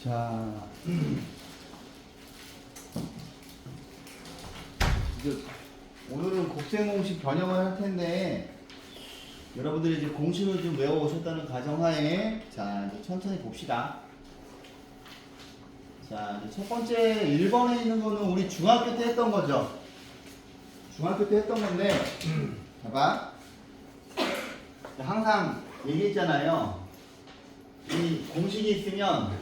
자, 이제 오늘은 곱셈 공식 변형을 할 텐데 여러분들이 이제 공식을 좀 외워 오셨다는 가정하에 자, 이제 천천히 봅시다. 자, 이제 첫 번째 1번에 있는 거는 우리 중학교 때 했던 거죠. 중학교 때 했던 건데 봐봐. 항상 얘기했잖아요. 이 공식이 있으면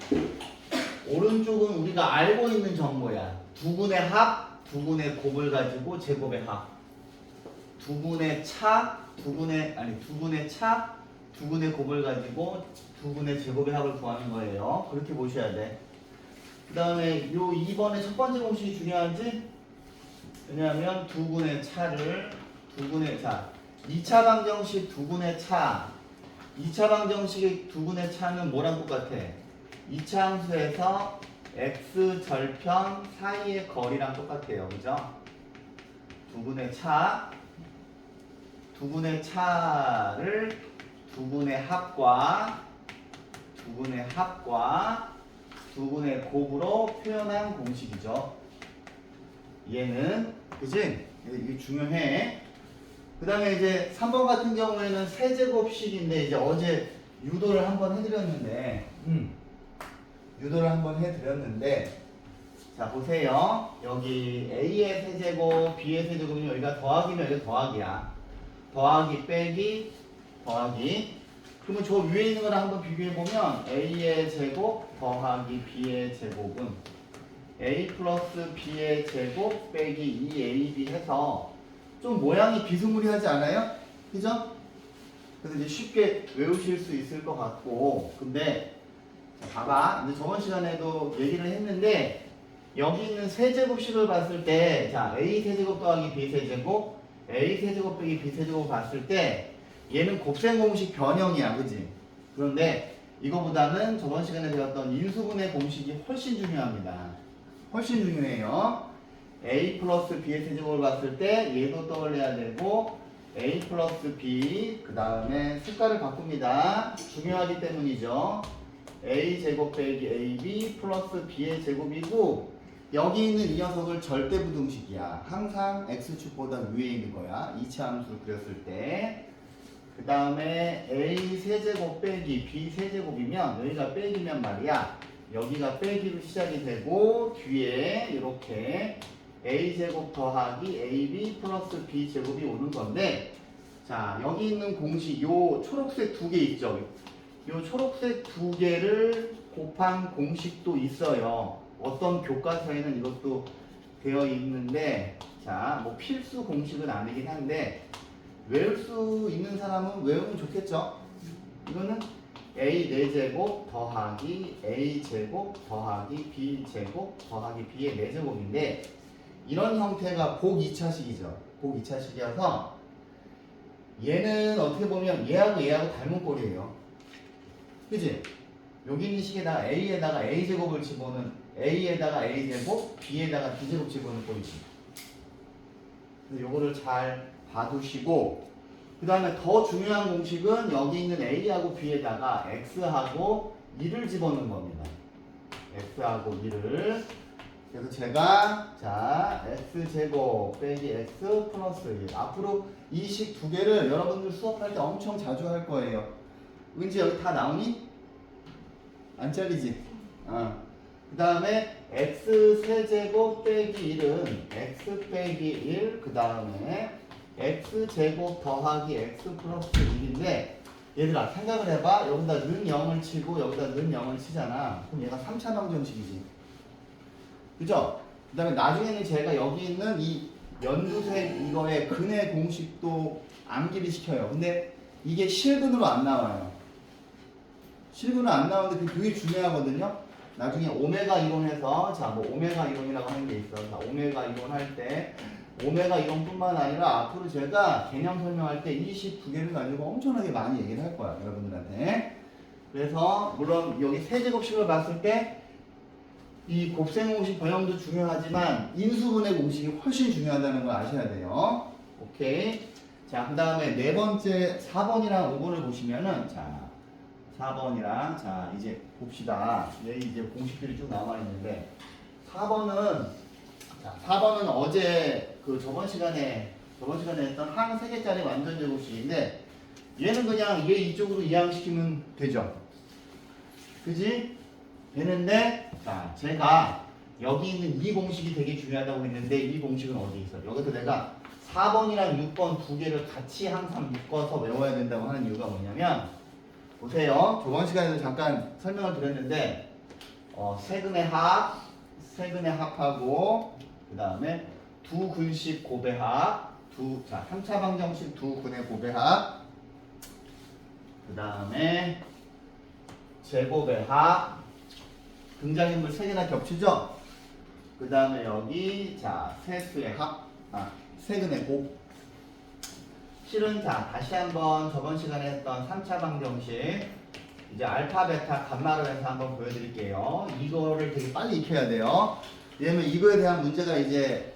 오른쪽은 우리가 알고 있는 정보야. 두분의 합, 두분의 곱을 가지고 제곱의 합. 두분의 차, 두분의 차, 두분의 곱을 가지고 두분의 제곱의 합을 구하는 거예요. 그렇게 보셔야 돼. 그 다음에 요 2번의 첫 번째 공식이 중요하지? 왜냐하면 두분의 차를 두분의 차 2차 방정식 두분의 차 2차 방정식의 두분의 차는 뭐랑 똑같아? 2차 함수에서 x 절편 사이의 거리랑 똑같아요. 그죠? 두분의 차를 두분의 합과 두분의 곱으로 표현한 공식이죠. 얘는 그지? 이게 중요해. 그 다음에 이제 3번 같은 경우에는 세제곱식인데 이제 어제 유도를 한번 해드렸는데 자 보세요. 여기 A의 세제곱, B의 세제곱이면 여기가 더하기면 여기가 더하기야. 더하기 빼기 더하기. 그러면 저 위에 있는 거랑 한번 비교해보면 A의 제곱 더하기 B의 제곱은 A 플러스 B의 제곱 빼기 2AB 해서 좀 모양이 비스무리하지 않아요? 그죠? 그래서 이제 쉽게 외우실 수 있을 것 같고 근데 자, 봐봐. 이제 저번 시간에도 얘기를 했는데 여기 있는 세제곱식을 봤을 때 자 A 세제곱 더하기 B 세제곱 A 세제곱 빼기 B 세제곱 봤을 때 얘는 곱셈 공식 변형이야. 그지? 그런데 이거보다는 저번 시간에 배웠던 인수분해 공식이 훨씬 중요합니다. 훨씬 중요해요. A 플러스 B의 세제곱을 봤을 때 얘도 떠올려야 되고 A 플러스 B 그 다음에 색깔을 바꿉니다. 중요하기 때문이죠. A 제곱 빼기 AB 플러스 B의 제곱이고 여기 있는 이 녀석을 절대부등식이야. 항상 X축보다 위에 있는 거야. 2차 함수를 그렸을 때. 그 다음에 A 세제곱 빼기 B 세제곱이면 여기가 빼기면 말이야. 여기가 빼기로 시작이 되고 뒤에 이렇게 A제곱 더하기 AB 플러스 B제곱이 오는 건데 자 여기 있는 공식 요 초록색 두 개 있죠. 요 초록색 두 개를 곱한 공식도 있어요. 어떤 교과서에는 이것도 되어 있는데 자 뭐 필수 공식은 아니긴 한데 외울 수 있는 사람은 외우면 좋겠죠. 이거는 A 4제곱 더하기 A제곱 더하기 B제곱 더하기 B의 4제곱인데 이런 형태가 복 2차식이죠. 복 2차식이어서 얘는 어떻게 보면 얘하고 닮은 꼴이에요. 그치? 여기 있는 식에다가 A에다가 A제곱을 집어넣은 A에다가 A제곱, B에다가 B제곱 집어넣은 꼴이지. 요거를 잘 봐두시고 그 다음에 더 중요한 공식은 여기 있는 A하고 B에다가 X하고 2를 집어넣는 겁니다. X하고 2를 그래서 제가 자 X제곱 빼기 X 플러스 1 앞으로 이 식 두 개를 여러분들 수업할 때 엄청 자주 할 거예요. 은지 여기 다 나오니? 안 잘리지? 그 다음에 X 세제곱 빼기 1은 X 빼기 1 그 다음에 X제곱 더하기 X 플러스 1인데 얘들아 생각을 해봐. 여기다 는 0을 치고 여기다 는 0을 치잖아. 그럼 얘가 3차 방정식이지. 그죠? 그 다음에 나중에는 제가 여기 있는 이 연두색 이거의 근의 공식도 암기를 시켜요. 근데 이게 실근으로 안 나와요. 실근으로 안 나오는데 그게 중요하거든요. 나중에 오메가 이론에서 자 뭐 오메가 이론이라고 하는 게 있어. 자 오메가 이론 할 때 오메가 이론뿐만 아니라 앞으로 제가 개념 설명할 때 이 식 두 개를 가지고 엄청나게 많이 얘기를 할 거야 여러분들한테. 그래서 물론 여기 세제곱식을 봤을 때 이 곱셈 공식 변형도 중요하지만 인수분해 공식이 훨씬 중요하다는 걸 아셔야 돼요. 오케이. 자, 그 다음에 네 번째 4번이랑 5번을 보시면은 자 4번이랑 자 이제 봅시다. 여기 이제 공식들이 쭉 남아 있는데 4번은 자 4번은 어제 그 저번 시간에 했던 항 3개짜리 완전 제곱식인데 얘는 그냥 얘 이쪽으로 이항시키면 되죠. 그지? 되는데 자 제가 여기 있는 이 공식이 되게 중요하다고 했는데 이 공식은 어디 있어? 여기서 내가 4번이랑 6번 두 개를 같이 항상 묶어서 외워야 된다고 하는 이유가 뭐냐면 보세요. 저번 시간에도 잠깐 설명을 드렸는데 세근의 합하고 그 다음에 두 근식 고배합 자 3차 방정식 두 근의 고배합 그 다음에 제곱의 합 등장인물 3개나 겹치죠? 그 다음에 여기 자 세수의 세근의 곱 실은 자 다시 한번 저번 시간에 했던 3차 방정식 이제 알파 베타 감마를 해서 한번 보여드릴게요. 이거를 되게 빨리 익혀야 돼요. 왜냐면 이거에 대한 문제가 이제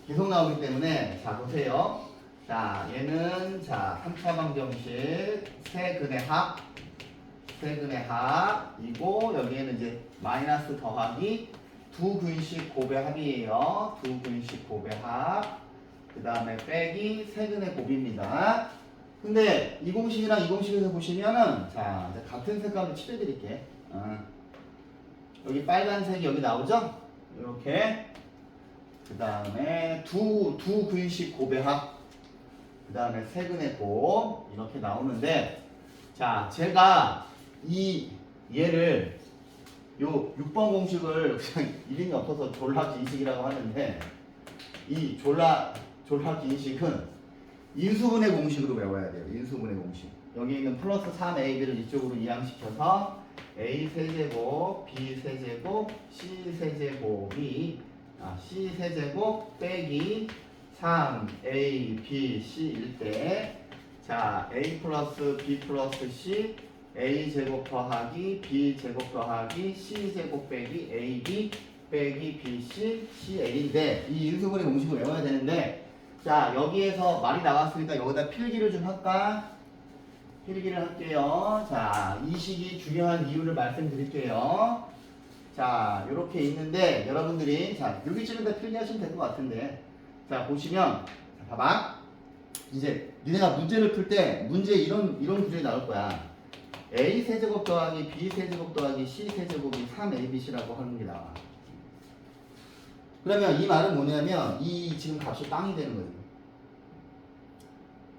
계속 나오기 때문에 자 보세요. 자 얘는 자 3차 방정식 세근의 합이고 여기에는 이제 마이너스 더하기 두 근식 곱의 합이에요. 두 근식 곱의 합. 그 다음에 빼기 세근의 곱입니다. 근데 이 공식이랑 이 공식에서 보시면은 자 이제 같은 색깔로 칠해드릴게. 여기 빨간색이 여기 나오죠? 이렇게. 그 다음에 두 근식 곱의 합. 그 다음에 세근의 곱 이렇게 나오는데 자 제가 얘를 요 6번 공식을 그냥 이름이 없어서 졸라긴식이라고 하는데 이 졸라긴식은 인수분해 공식으로 외워야 돼요. 인수분해 공식. 여기 있는 플러스 3ab를 이쪽으로 이항시켜서 a 세제곱, b 세제곱, c 세제곱이 c 세제곱 빼기 3a, b, c일 때 자 a 플러스 b 플러스 c a 제곱 더하기 b 제곱 더하기 c 제곱 빼기 ab 빼기 bc ca인데 이 인수분해 공식을 외워야 되는데 자 여기에서 말이 나왔으니까 여기다 필기를 좀 할까? 필기를 할게요. 자 이 식이 중요한 이유를 말씀드릴게요. 자 이렇게 있는데 여러분들이 자 여기쯤에다 필기하시면 될 것 같은데 자 보시면 자, 봐봐 이제 니네가 문제를 풀 때 문제 이런 구조에 나올 거야. a 세제곱 더하기 b 세제곱 더하기 c 세제곱이 3abc라고 하는 게 나와. 그러면 이 말은 뭐냐면 이 지금 값이 빵이 되는 거죠.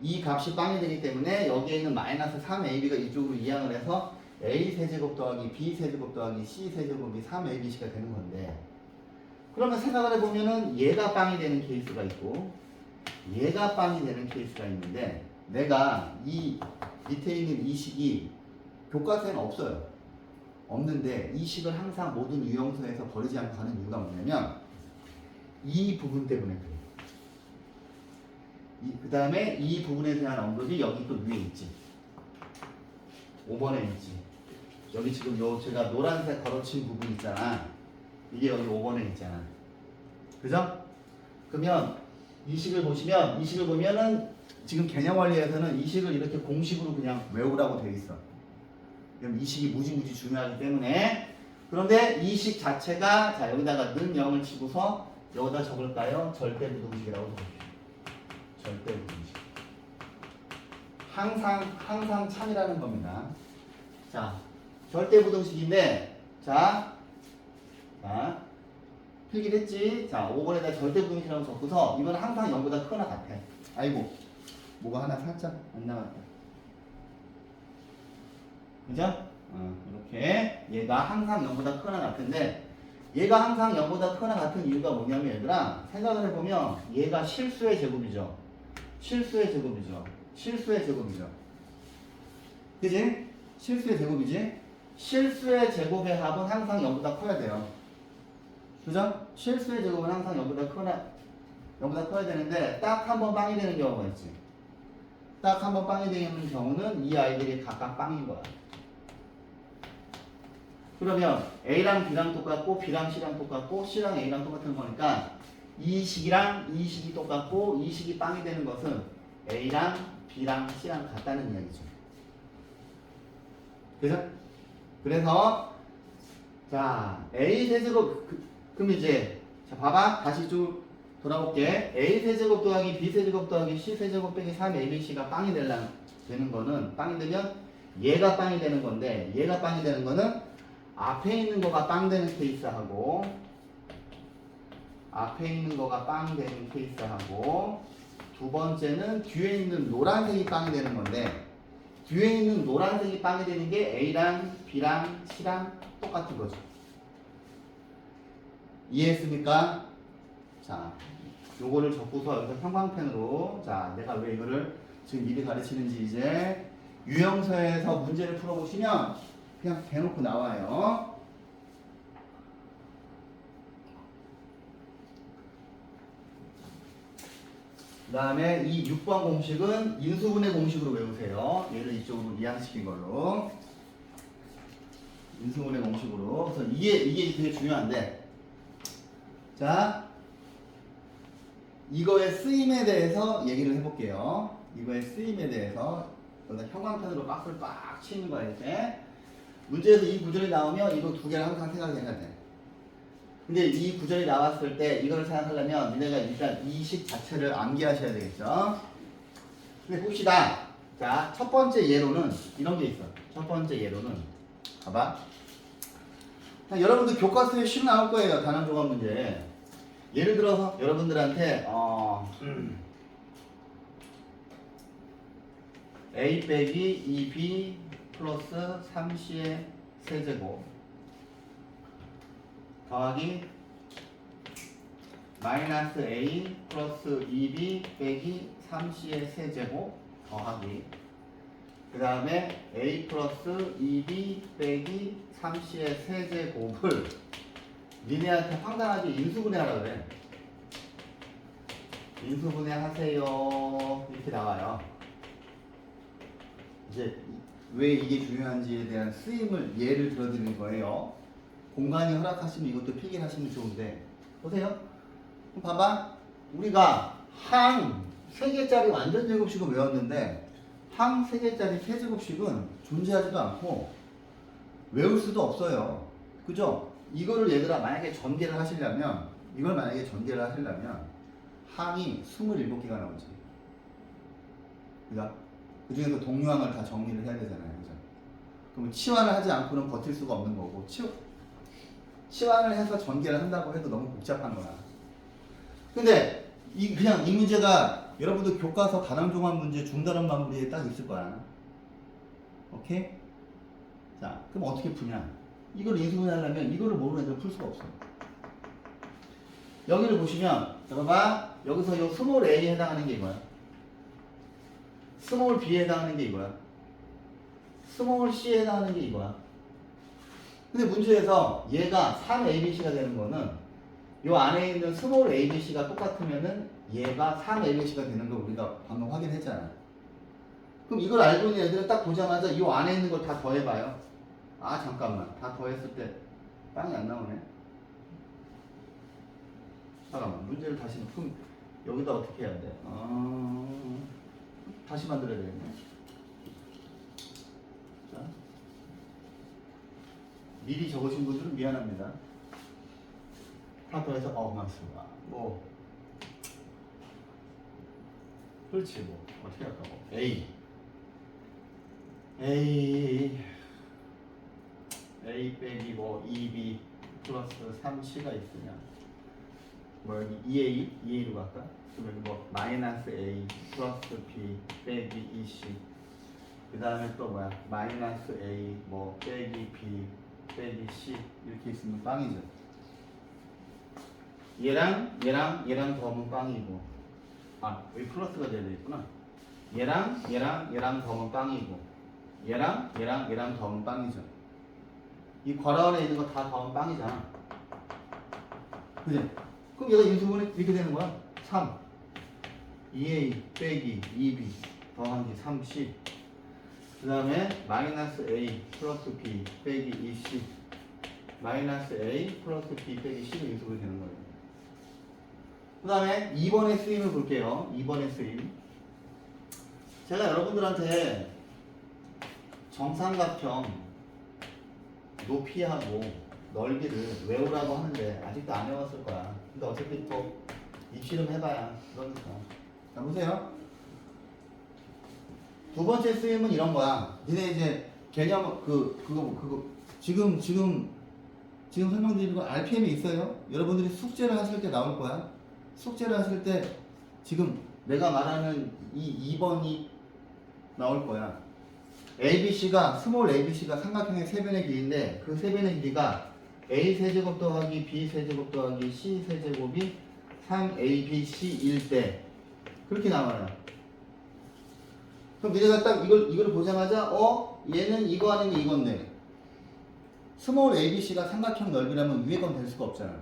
이 값이 빵이 되기 때문에 여기에 있는 마이너스 3ab가 이쪽으로 이항을 해서 a 세제곱 더하기 b 세제곱 더하기 c 세제곱이 3abc가 되는 건데 그러면 생각을 해보면은 얘가 빵이 되는 케이스가 있고 얘가 빵이 되는 케이스가 있는데 내가 이 밑에 있는 이 식이 교과서에는 없어요. 없는데 이 식을 항상 모든 유형서에서 버리지 않고 가는 이유가 뭐냐면 이 부분 때문에 그래요. 그 다음에 이 부분에 대한 언급이 여기 또 위에 있지. 5번에 있지. 여기 지금 제가 노란색 걸어친 부분 있잖아. 이게 여기 5번에 있잖아. 그죠? 그러면 이 식을 보면은 지금 개념 원리에서는 이 식을 이렇게 공식으로 그냥 외우라고 되어 있어. 그럼 이 식이 무지 중요하기 때문에 그런데 이 식 자체가 자 여기다가 는 0을 치고서 여기다 적을까요? 절대부등식이라고 적을게요. 절대부등식. 항상 참이라는 겁니다. 자, 절대부등식인데 자 필기를 했지. 자, 5번에다 절대부등식이라고 적고서 이건 항상 0보다 크거나 같아. 아이고, 뭐가 하나 살짝 안 나왔다. 그죠? 이렇게 얘가 항상 0보다 크거나 같은데 얘가 항상 0보다 크거나 같은 이유가 뭐냐면 얘들아 생각을 해보면 얘가 실수의 제곱이죠. 실수의 제곱이죠. 그지? 실수의 제곱이지? 실수의 제곱의 합은 항상 0보다 커야 돼요. 그죠? 실수의 제곱은 항상 0보다 커야 되는데 딱 한 번 빵이 되는 경우가 있지. 딱 한 번 빵이 되는 경우는 이 아이들이 각각 빵인 거야. 그러면 A랑 B랑 똑같고 B랑 C랑 똑같고 C랑 A랑 똑같은 거니까 이 식이랑 이 식이 똑같고 이 식이 빵이 되는 것은 A랑 B랑 C랑 같다는 이야기죠. 그죠? 그래서 자 A 세제곱 그럼 이제 자 봐봐 다시 좀 돌아올게. A 세제곱 더하기 B 세제곱 더하기 C 세제곱 빼기 3ABC가 빵이 되는 거는 빵이 되면 얘가 빵이 되는 건데 얘가 빵이 되는 거는 앞에 있는 거가 빵 되는 케이스하고 앞에 있는 거가 빵 되는 케이스하고 두 번째는 뒤에 있는 노란색이 빵이 되는 건데 뒤에 있는 노란색이 빵이 되는 게 A랑 B랑 C랑 똑같은 거죠. 이해했습니까? 자, 요거를 적고서 여기서 형광펜으로 자, 내가 왜 이거를 지금 미리 가르치는지 이제 유형서에서 문제를 풀어보시면 그냥 대놓고 나와요. 그 다음에 이 6번 공식은 인수분해 공식으로 외우세요. 얘를 이쪽으로 이항시킨 걸로. 인수분해 공식으로. 그래서 이게 되게 중요한데. 자, 이거의 쓰임에 대해서 얘기를 해볼게요. 이거의 쓰임에 대해서. 여기다 형광펜으로 박스를 빡 치는 거야, 이제. 문제에서 이 구절이 나오면 이거 두 개를 항상 생각해야 돼. 근데 이 구절이 나왔을 때 이걸 생각하려면 니네가 일단 이 식 자체를 암기하셔야 되겠죠. 근데 봅시다. 자, 첫 번째 예로는 이런 게 있어. 첫 번째 예로는 봐봐. 여러분들 교과서에 쉽게 나올 거예요. 단원 조각 문제. 예를 들어서 여러분들한테 A 빼기 2B 플러스 3C의 세제곱 더하기 마이너스 A 플러스 2B 빼기 3C의 세제곱 더하기 그 다음에 A 플러스 2B 빼기 3C의 세제곱을 니네한테 황당하게 인수분해하라 그래. 인수분해하세요 이렇게 나와요. 이제 왜 이게 중요한지에 대한 쓰임을 예를 들어드리는 거예요. 공간이 허락하시면 이것도 필기하시면 좋은데 보세요. 봐봐. 우리가 항 3개짜리 완전 제곱식을 외웠는데 항 3개짜리 세제곱식은 존재하지도 않고 외울 수도 없어요. 그죠? 이거를 얘들아 만약에 전개를 하시려면 이걸 만약에 전개를 하시려면 항이 27개가 나오지. 그죠? 그 중에서 동류항을 다 정리를 해야 되잖아요. 그죠? 그러면 치환을 하지 않고는 버틸 수가 없는 거고 치환을 해서 전개를 한다고 해도 너무 복잡한 거야. 근데 그냥 이 문제가 여러분들 교과서 단원종합 문제 중단원 마무리에 딱 있을 거야. 오케이? 자, 그럼 어떻게 푸냐? 이걸 인수분해하려면 이거를 모르는 애들은 풀 수가 없어. 여기를 보시면 봐봐. 여기서 이 스몰 A에 해당하는 게 이거야. 스몰 B에 해당하는 게 이거야. 스몰 C에 해당하는 게 이거야. 근데 문제에서 얘가 3ABC가 되는 거는 요 안에 있는 스몰 ABC가 똑같으면은 얘가 3ABC가 되는 걸 우리가 방금 확인했잖아. 그럼 이걸 알고 있는 애들은 딱 보자마자 요 안에 있는 걸 다 더해봐요. 아 잠깐만 다 더했을 때 빵이 안 나오네. 잠깐만 문제를 다시 그럼 여기다 어떻게 해야 돼? 다시 만들어야 되겠네. 자, 미리 적으신 분들은 미안합니다. 하나 더해서 맞습니다. 뭐 그렇지 뭐 어떻게 할까 뭐 A 빼기 뭐 2B 플러스 3C가 있으면 뭐 여기 2A로 갈까? 그럼 여기 뭐 마이너스 A 플러스 B 빼기 2C 그 다음에 또 뭐야 마이너스 A 뭐 빼기 B 빼기 C 이렇게 있으면 빵이죠. 얘랑 더하면 빵이고 여기 플러스가 돼야 되겠구나. 얘랑 더하면 빵이고 얘랑 더하면 빵이죠. 이 괄호 안에 있는 거 다 더하면 빵이잖아. 그지? 그럼 얘가 인수분해 이렇게 되는 거야. 3 2A 빼기 2B 더하기 3C 그 다음에 마이너스 A 플러스 B 빼기 2C 마이너스 A 플러스 B 빼기 C로 인수분해 되는 거예요. 그 다음에 2번의 쓰임을 볼게요. 2번의 쓰임. 제가 여러분들한테 정삼각형 높이하고 넓이를 외우라고 하는데 아직도 안 외웠을 거야. 근데 어차피 또 입시름 해봐야 그러니까. 자, 보세요. 두 번째 쓰임은 이런 거야. 니네 이제 개념 그거 지금 설명드리는 건 RPM에 있어요. 여러분들이 숙제를 하실 때 나올 거야. 숙제를 하실 때 지금 내가 말하는 이 2번이 나올 거야. ABC가 스몰 ABC가 삼각형의 세변의 길이인데 그 세변의 길이가 A 세제곱 더하기 B 세제곱 더하기 C 세제곱이 3ABC일 때 그렇게 나와요. 그럼 니네가 딱 이걸 보자마자 얘는 이거 아니면 이건데 스몰 ABC가 삼각형 넓이라면 위에 건 될 수가 없잖아.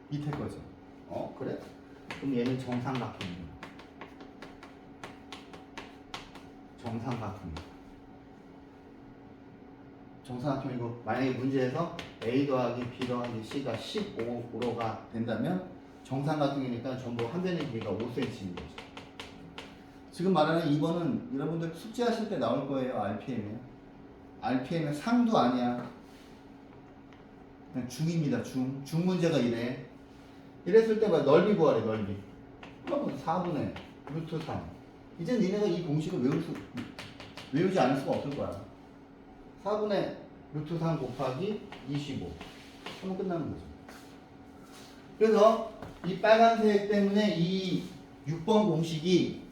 밑에 거죠. 그래? 그럼 얘는 정삼각형이야. 정삼각형이고 만약에 문제에서 A 더하기 B 더하기 C가 15가 된다면 정삼각형이니까 전부 한 변의 길이가 5cm인 거죠. 지금 말하는 2번은 여러분들 숙제하실 때 나올 거예요. RPM에. RPM은 상도 아니야. 그냥 중입니다. 중 문제가 이래. 이랬을 때 막 넓이 구하래. 넓이. 그러면 4분의 루트 3. 이제 니네가 이 공식을 외우지 않을 수가 없을 거야. 4분의 루트 3 곱하기 25 하면 끝나는 거죠. 그래서 이 빨간색 때문에 이 6번 공식이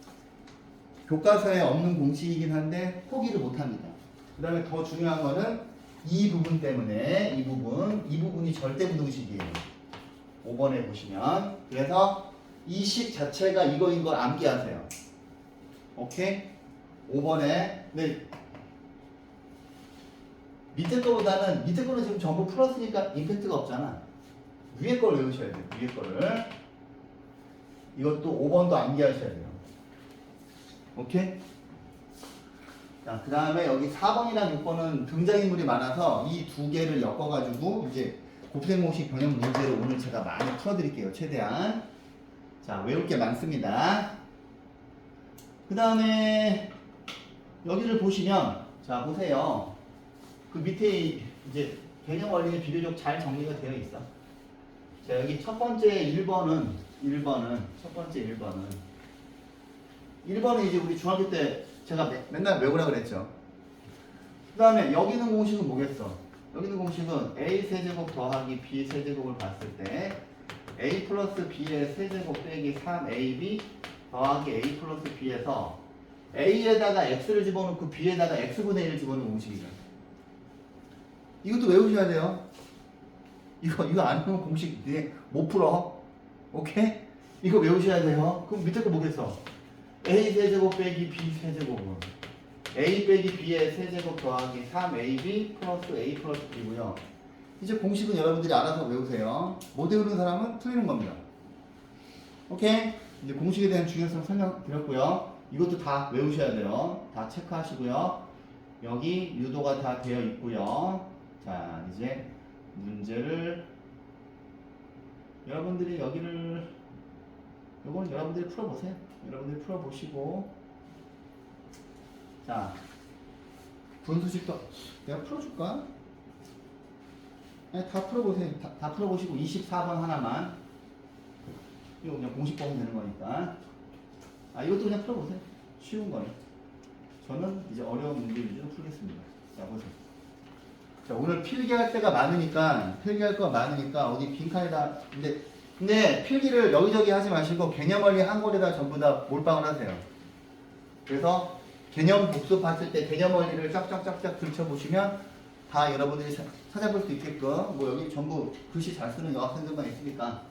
교과서에 없는 공식이긴 한데 포기를 못합니다. 그 다음에 더 중요한 거는 이 부분 때문에 이 부분이 절대부등식이에요. 5번에 보시면 그래서 이 식 자체가 이거인 걸 암기하세요. 오케이? 5번에 네. 밑에 거는 지금 전부 풀었으니까 임팩트가 없잖아. 위에 걸 외우셔야 돼요. 위에 거를. 이것도 5번도 암기하셔야 돼요. 오케이? 자, 그 다음에 여기 4번이랑 6번은 등장인물이 많아서 이 두 개를 엮어가지고 이제 곱셈공식 변형 문제를 오늘 제가 많이 풀어드릴게요. 최대한. 자, 외울 게 많습니다. 그 다음에 여기를 보시면 자, 보세요. 그 밑에 이제 개념 원리는 비교적 잘 정리가 되어 있어. 자, 여기 첫 번째 1번은 첫 번째 1번은 이제 우리 중학교 때 제가 맨날 외우라 그랬죠. 그 다음에 여기 있는 공식은 뭐겠어? 여기 있는 공식은 A 세제곱 더하기 B 세제곱을 봤을 때 A 플러스 B의 세제곱 빼기 3AB 더하기 A 플러스 B에서 A에다가 X를 집어넣고 B에다가 X분의 1을 집어넣는 공식이죠. 이것도 외우셔야 돼요. 이거 안 외우면 공식 못 풀어. 오케이? 이거 외우셔야 돼요. 그럼 밑에 거 뭐겠어? A 세제곱 빼기 B 세제곱은 A 빼기 B의 세제곱 더하기 3AB 플러스 A 플러스 B고요. 이제 공식은 여러분들이 알아서 외우세요. 못 외우는 사람은 틀리는 겁니다. 오케이? 이제 공식에 대한 중요성 설명드렸고요. 이것도 다 외우셔야 돼요. 다 체크하시고요. 여기 유도가 다 되어 있고요. 자, 이제 문제를 여러분들이 요거는 여러분들이 풀어보세요. 여러분들이 풀어보시고 자, 분수식도 내가 풀어줄까? 아니, 다 풀어보세요. 다 풀어보시고 24번 하나만 이거 그냥 공식 보면 되는 거니까 이것도 그냥 풀어보세요. 쉬운 거예요. 저는 이제 어려운 문제 위주로 풀겠습니다. 자, 보세요. 자, 오늘 필기할 때가 많으니까 어디 빈칸에다 근데 필기를 여기저기 하지 마시고 개념 원리 한 권에다 전부 다 몰빵을 하세요. 그래서 개념 복습했을 때 개념 원리를 쫙쫙쫙쫙 들춰보시면 다 여러분들이 찾아볼 수 있게끔 뭐 여기 전부 글씨 잘 쓰는 여학생들만 있으니까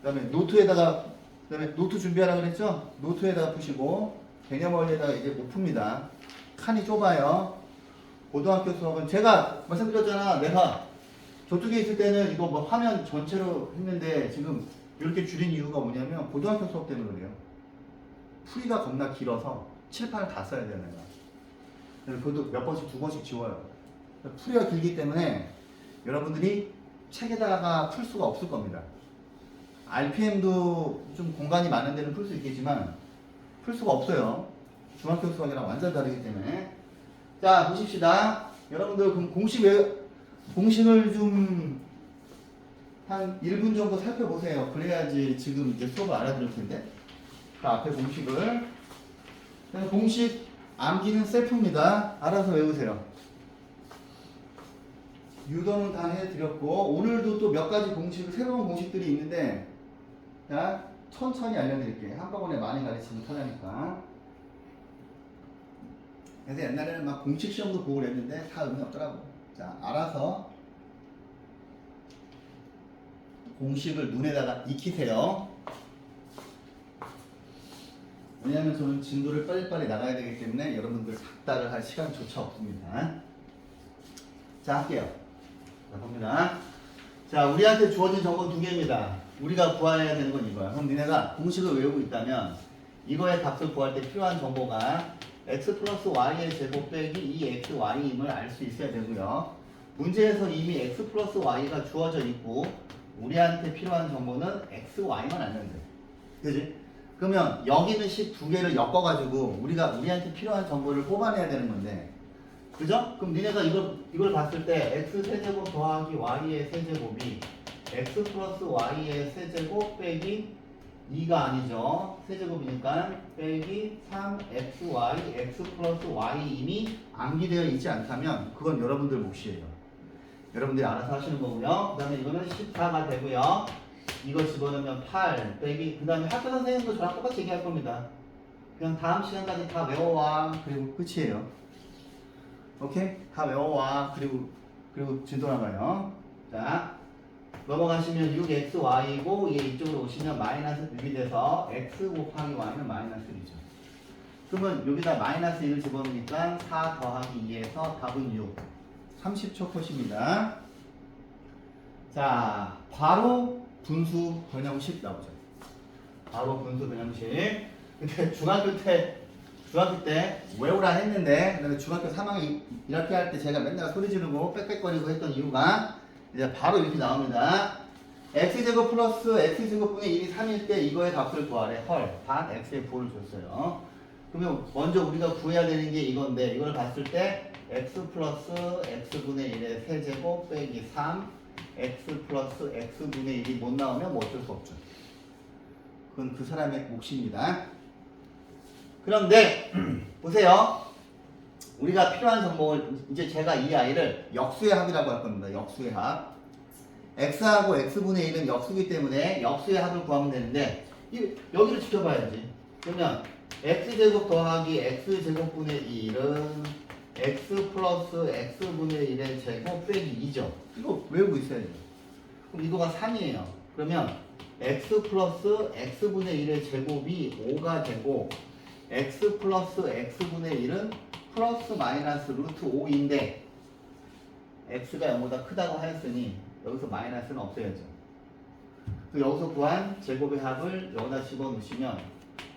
그다음에 노트 준비하라 그랬죠? 노트에다가 푸시고 개념 원리에다가 이제 못 풉니다. 칸이 좁아요. 고등학교 수업은 제가 말씀드렸잖아. 내가 저쪽에 있을 때는 이거 뭐 화면 전체로 했는데 지금 이렇게 줄인 이유가 뭐냐면 고등학교 수업 때문에 그래요. 풀이가 겁나 길어서 칠판을 다 써야 돼요, 내가. 그것도 몇 번씩, 두 번씩 지워요. 풀이가 길기 때문에 여러분들이 책에다가 풀 수가 없을 겁니다. RPM도 좀 공간이 많은 데는 풀 수 있겠지만 풀 수가 없어요. 중학교 수학이랑 완전 다르기 때문에. 자, 보십시다. 여러분들 그럼 공식 공식을 좀 한 1분 정도 살펴보세요. 그래야지 지금 이제 수업을 알아들을 텐데. 그 앞에 공식을. 그래서 공식 암기는 셀프입니다. 알아서 외우세요. 유도는 다 해드렸고, 오늘도 또 몇 가지 공식, 새로운 공식들이 있는데, 자, 천천히 알려드릴게요. 한꺼번에 많이 가르치면 편하니까. 그래서 옛날에는 막 공식 시험도 보고 그랬는데, 다 의미 없더라고. 자, 알아서 공식을 눈에다가 익히세요. 왜냐하면 저는 진도를 빨리빨리 나가야 되기 때문에 여러분들 닥달을 할 시간조차 없습니다. 자, 할게요. 자, 봅니다. 자, 우리한테 주어진 정보는 2개입니다. 우리가 구해야 되는 건 이거야. 그럼 니네가 공식을 외우고 있다면 이거의 값을 구할 때 필요한 정보가 x 플러스 y의 제곱 빼기 2xy임을 알 수 있어야 되고요. 문제에서 이미 x 플러스 y가 주어져 있고 우리한테 필요한 정보는 xy만 알면 돼. 그지? 그러면 여기는 식 2개를 엮어가지고 우리한테 필요한 정보를 뽑아내야 되는 건데, 그죠? 그럼 니네가 이걸 봤을 때 x 세제곱 더하기 y의 세제곱이 x 플러스 y의 세제곱 빼기 2가 아니죠. 세제곱이니까 빼기 3xy x 플러스 y 이미 암기되어 있지 않다면 그건 여러분들 몫이에요. 여러분들이 알아서 하시는 거고요. 그 다음에 이거는 14가 되고요. 이거 집어넣으면 8 빼기, 그 다음에 학교 선생님도 저랑 똑같이 얘기할 겁니다. 그냥 다음 시간까지 다 외워와. 그리고 끝이에요. 오케이? 다 외워와. 그리고 진도 나가요. 자, 넘어가시면 6xy고 얘 이쪽으로 오시면 마이너스 6이 돼서 x 곱하기 y는 마이너스 1이죠. 그러면 여기다 마이너스 1을 집어넣으니까 4 더하기 2에서 답은 6. 30초 컷입니다. 자, 바로 분수 변형식 나오죠. 바로 분수 변형식. 근데 중학교 때 외우라 했는데, 그다음에 중학교 3학년 1학기 할 때 제가 맨날 소리 지르고 빽빽거리고 했던 이유가 이제 바로 이렇게 나옵니다. x제곱 플러스 x제곱분의 1이 3일 때 이거의 값을 구하래. 헐, 반 x의 부호를 줬어요. 그러면 먼저 우리가 구해야 되는 게 이건데, 이걸 봤을 때 x 플러스 x분의 1의 세제곱 빼기 3 x 플러스 x분의 1이 못 나오면 뭐 어쩔 수 없죠. 그건 그 사람의 몫입니다. 그런데 보세요. 우리가 필요한 정보를 이제 제가 이 아이를 역수의 합이라고 할 겁니다. 역수의 합. x하고 x분의 1은 역수기 때문에 역수의 합을 구하면 되는데 여기를 지켜봐야지. 그러면 x제곱 더하기 x제곱분의 1은 x 플러스 x분의 1의 제곱 빼기 2죠. 이거 외우고 있어야죠. 그럼 이거가 3이에요. 그러면 x 플러스 x분의 1의 제곱이 5가 되고 x 플러스 x분의 1은 플러스 마이너스 루트 5인데 x가 0보다 크다고 하였으니 여기서 마이너스는 없애야죠. 여기서 구한 제곱의 합을 여기다 집어넣으시면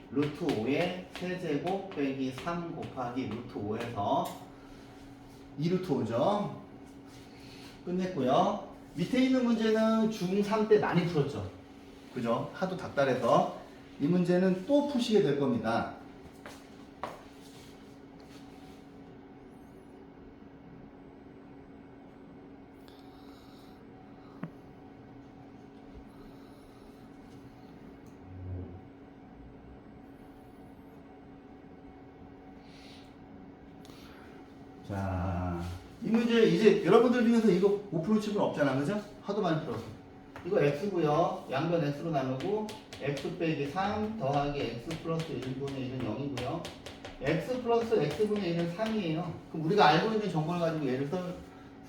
루트 5의 세제곱 빼기 3 곱하기 루트 5에서 2루트 5죠. 끝냈고요. 밑에 있는 문제는 중3 때 많이 풀었죠. 그죠? 하도 닥달해서 이 문제는 또 푸시게 될 겁니다. 자, 이 문제 이제 여러분들 중에서 이거 못 풀 친구는 없잖아, 그죠? 하도 많이 풀어서. 이거 x고요. 양변 x로 나누고 x 빼기 3 더하기 x 플러스 1분의 1은 0이고요. x 플러스 x분의 1은 3이에요. 그럼 우리가 알고 있는 정보를 가지고 얘를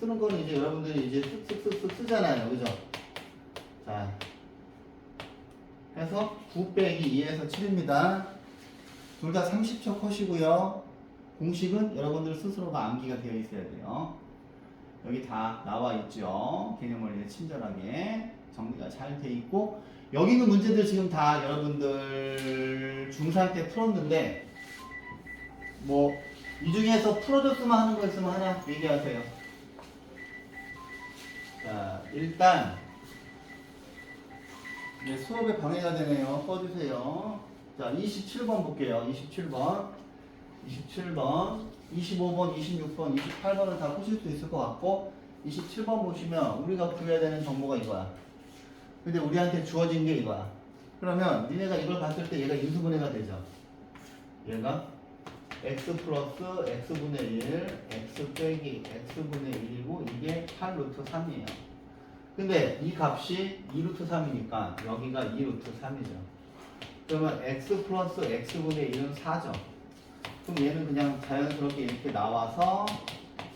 쓰는 거는 이제 여러분들이 이제 쓱쓱쓱쓱 쓰잖아요, 그죠? 자, 해서 9 빼기 2에서 7입니다. 둘 다 30초 컷이고요. 공식은 여러분들 스스로가 암기가 되어 있어야 돼요. 여기 다 나와 있죠. 개념을 친절하게 정리가 잘 돼 있고, 여기 있는 문제들 지금 다 여러분들 중3 때 풀었는데 뭐 이 중에서 풀어줬으면 하는 거 있으면 하나 얘기하세요. 자, 일단 수업에 방해가 되네요. 꺼주세요. 자, 27번 볼게요. 27번, 25번, 26번, 28번은 다 푸실 수 있을 것 같고, 27번 보시면 우리가 구해야 되는 정보가 이거야. 근데 우리한테 주어진 게 이거야. 그러면 니네가 이걸 봤을 때 얘가 인수분해가 되죠. 얘가 x 플러스 x분의 1, x 빼기 x분의 1이고 이게 8 루트 3이에요. 근데 이 값이 2 루트 3이니까 여기가 2 루트 3이죠. 그러면 x 플러스 x분의 1은 4죠. 그럼 얘는 그냥 자연스럽게 이렇게 나와서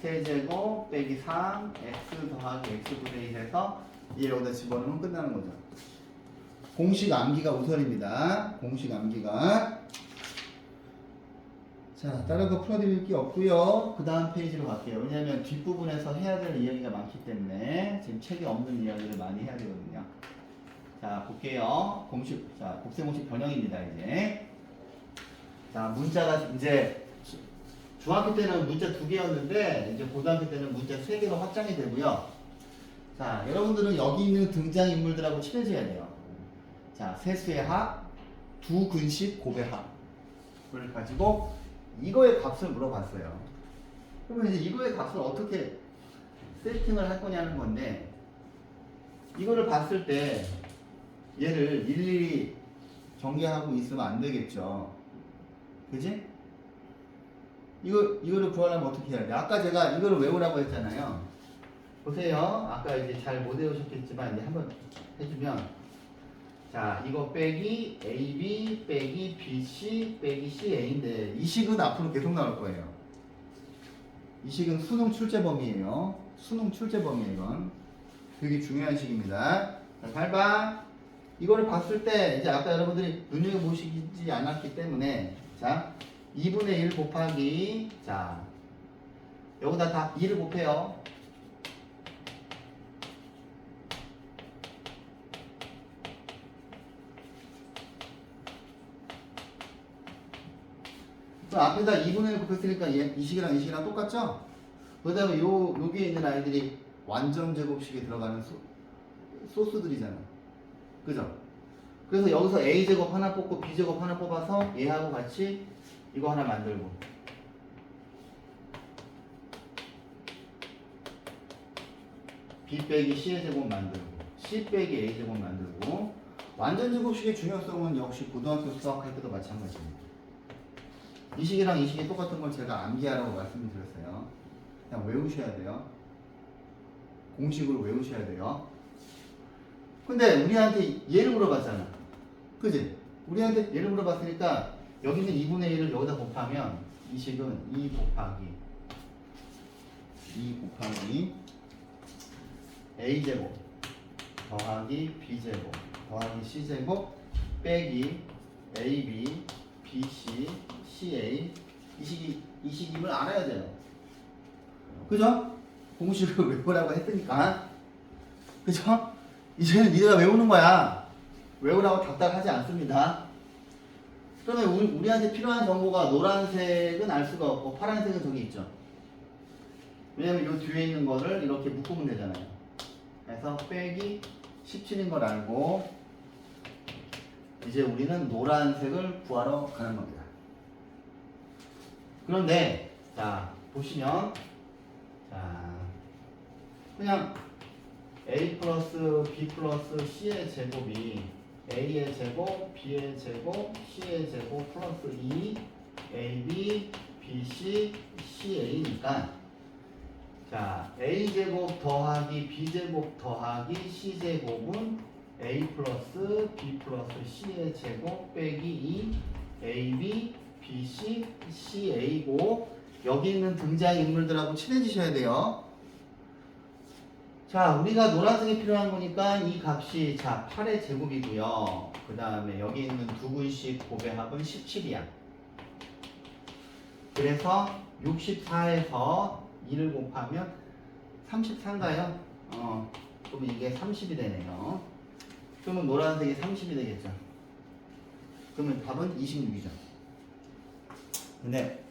세제곱 빼기 3 x 더하기 x분의 1 해서 얘 여기다 집어넣으면 끝나는 거죠. 공식 암기가 우선입니다. 공식 암기가. 자, 다른 거 풀어드릴 게 없고요. 그 다음 페이지로 갈게요. 왜냐하면 뒷부분에서 해야 될 이야기가 많기 때문에 지금 책에 없는 이야기를 많이 해야 되거든요. 자, 볼게요. 공식, 자, 곱셈 공식 변형입니다, 이제. 자, 문자가 이제 중학교 때는 문자 2개였는데 이제 고등학교 때는 문자 3개로 확장이 되고요. 자, 여러분들은 여기 있는 등장인물들하고 친해져야 돼요. 자, 세수의 합, 두 근식 곱의 합을 가지고 이거의 값을 물어봤어요. 그러면 이제 이거의 값을 어떻게 세팅을 할 거냐는 건데, 이거를 봤을 때 얘를 일일이 전개하고 있으면 안 되겠죠. 그지? 이거를 구하려면 어떻게 해야 돼? 아까 제가 이거를 외우라고 했잖아요. 보세요. 아까 이제 잘 못 외우셨겠지만 이제 한번 해주면, 자, 이거 빼기 AB 빼기 BC 빼기 CA인데 이 식은 앞으로 계속 나올 거예요. 이 식은 수능 출제 범위예요. 수능 출제 범위예요, 이건. 되게 중요한 식입니다. 자, 잘 봐. 이거를 봤을 때 이제 아까 여러분들이 눈여겨보시지 않았기 때문에, 자, 2분의 1 곱하기, 자, 여기다 다 2를 곱해요. 앞에다 2분의 1 곱했으니까 이 식이랑 이 식이랑 똑같죠? 그 다음에 여기에 있는 아이들이 완전 제곱식에 들어가는 소스들이잖아. 그죠? 그래서 여기서 A제곱 하나 뽑고 B제곱 하나 뽑아서 얘하고 같이 이거 하나 만들고, B 빼기 C의 제곱 만들고, C 빼기 A 제곱 만들고. 완전 제곱식의 중요성은 역시 고등학교 수학할 때도 마찬가지입니다. 이 식이랑 이 식이 똑같은 걸 제가 암기하라고 말씀드렸어요. 그냥 외우셔야 돼요. 공식으로 외우셔야 돼요. 근데 우리한테 얘를 물어봤잖아. 그지? 우리한테 얘를 물어봤으니까 여기 있는 2분의 1을 여기다 곱하면 이 식은 2 곱하기 A제곱 더하기 B제곱 더하기 C제곱 빼기 AB, BC, CA 이 식임을 알아야 돼요. 그죠? 공식을 외우라고 했으니까. 그죠? 이제는 니네가 외우는 거야. 외우라고 답답하지 않습니다. 그러면 우리한테 필요한 정보가 노란색은 알 수가 없고 파란색은 저기 있죠. 왜냐면 요 뒤에 있는 거를 이렇게 묶으면 되잖아요. 그래서 빼기 17인 걸 알고 이제 우리는 노란색을 구하러 가는 겁니다. 그런데 자 보시면, 자 그냥 A 플러스 B 플러스 C의 제곱이 A의 제곱, B의 제곱, C의 제곱 플러스 2 AB, BC, CA니까, 자 A제곱 더하기 B제곱 더하기 C제곱은 A 플러스 B 플러스 C의 제곱 빼기 2 AB, BC, CA고 여기 있는 등장인물들하고 친해지셔야 돼요. 자, 우리가 노란색이 필요한 거니까 이 값이, 자, 8의 제곱이고요. 그 다음에 여기 있는 두 근식 곱의 합은 17이야. 그래서 64에서 2를 곱하면 34인가요? 그럼 이게 30이 되네요. 그러면 노란색이 30이 되겠죠. 그러면 답은 26이죠. 근데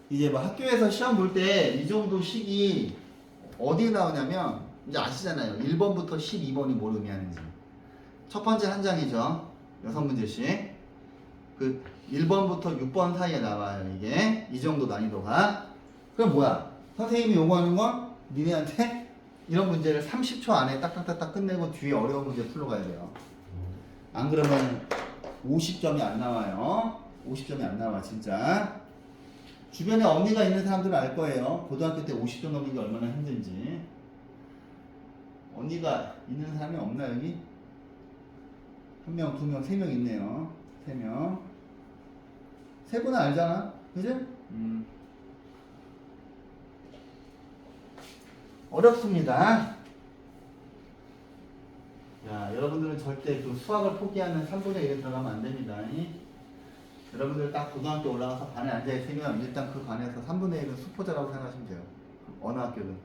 이제 뭐 학교에서 시험 볼 때 이 정도 식이 어디에 나오냐면, 이제 아시잖아요. 1번부터 12번이 뭘 의미하는지. 첫 번째 한 장이죠. 6문제씩. 그 1번부터 6번 사이에 나와요. 이게 이 정도 난이도가. 그럼 뭐야? 선생님이 요구하는 건 니네한테 이런 문제를 30초 안에 딱딱딱딱 끝내고 뒤에 어려운 문제 풀러 가야 돼요. 안 그러면 50점이 안 나와요. 50점이 안 나와 진짜. 주변에 언니가 있는 사람들은 알 거예요. 고등학교 때 50점 넘는 게 얼마나 힘든지. 언니가 있는 사람이 없나 여기? 한 명, 두 명, 세 명 있네요. 세 명. 세 분은 알잖아. 그지? 어렵습니다. 야, 여러분들은 절대 그 수학을 포기하면 3분의 1에 들어가면 안 됩니다. 여러분들 딱 고등학교 올라가서 반에 앉아있으면 일단 그 반에서 3분의 1은 수포자라고 생각하시면 돼요. 어느 학교든.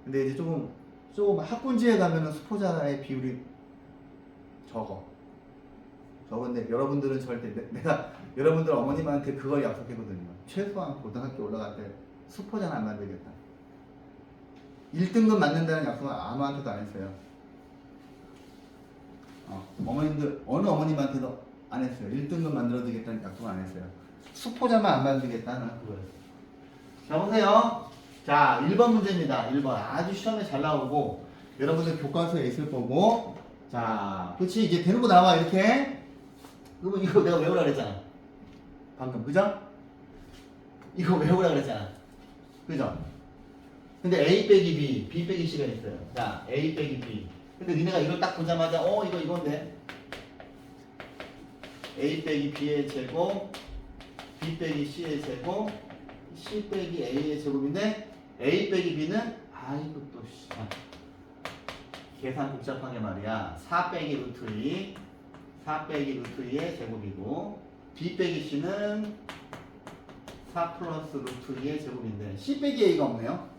근데 이제 조금 학군지에 가면은 수포자의 비율이 적은데 여러분들은 절대 내가 여러분들 어머님한테 그걸 약속했거든요. 최소한 고등학교 올라갈 때 수포자는 안 만들겠다. 1등급 맞는다는 약속은 아무한테도 안 했어요. 어머님들 어느 어머님한테도 안 했어요. 1등급 만들어드리겠다는 약속은 안 했어요. 수포자만 안 만들겠다는 그거예요. 자 보세요. 자 1번 문제입니다. 1번 아주 시험에 잘 나오고 여러분들 교과서에 있을 거고. 자 그렇지 이제 되는 거 나와 이렇게. 그러면 이거 내가 외우라 그랬잖아 방금. 그죠? 이거 외우라 그랬잖아. 그죠? 근데 A 빼기 B, B 빼기 C가 있어요. 자 A 빼기 B. 근데 니네가 이걸 딱 보자마자 이건데 A 빼기 B의 제곱, B 빼기 C의 제곱, C 빼기 A의 제곱인데 A 빼기 B는 이거 또 계산 복잡하게 말이야. 4 빼기 루트 2, 4 빼기 루트 2의 제곱이고 B 빼기 C는 4 플러스 루트 2의 제곱인데 C 빼기 A가 없네요.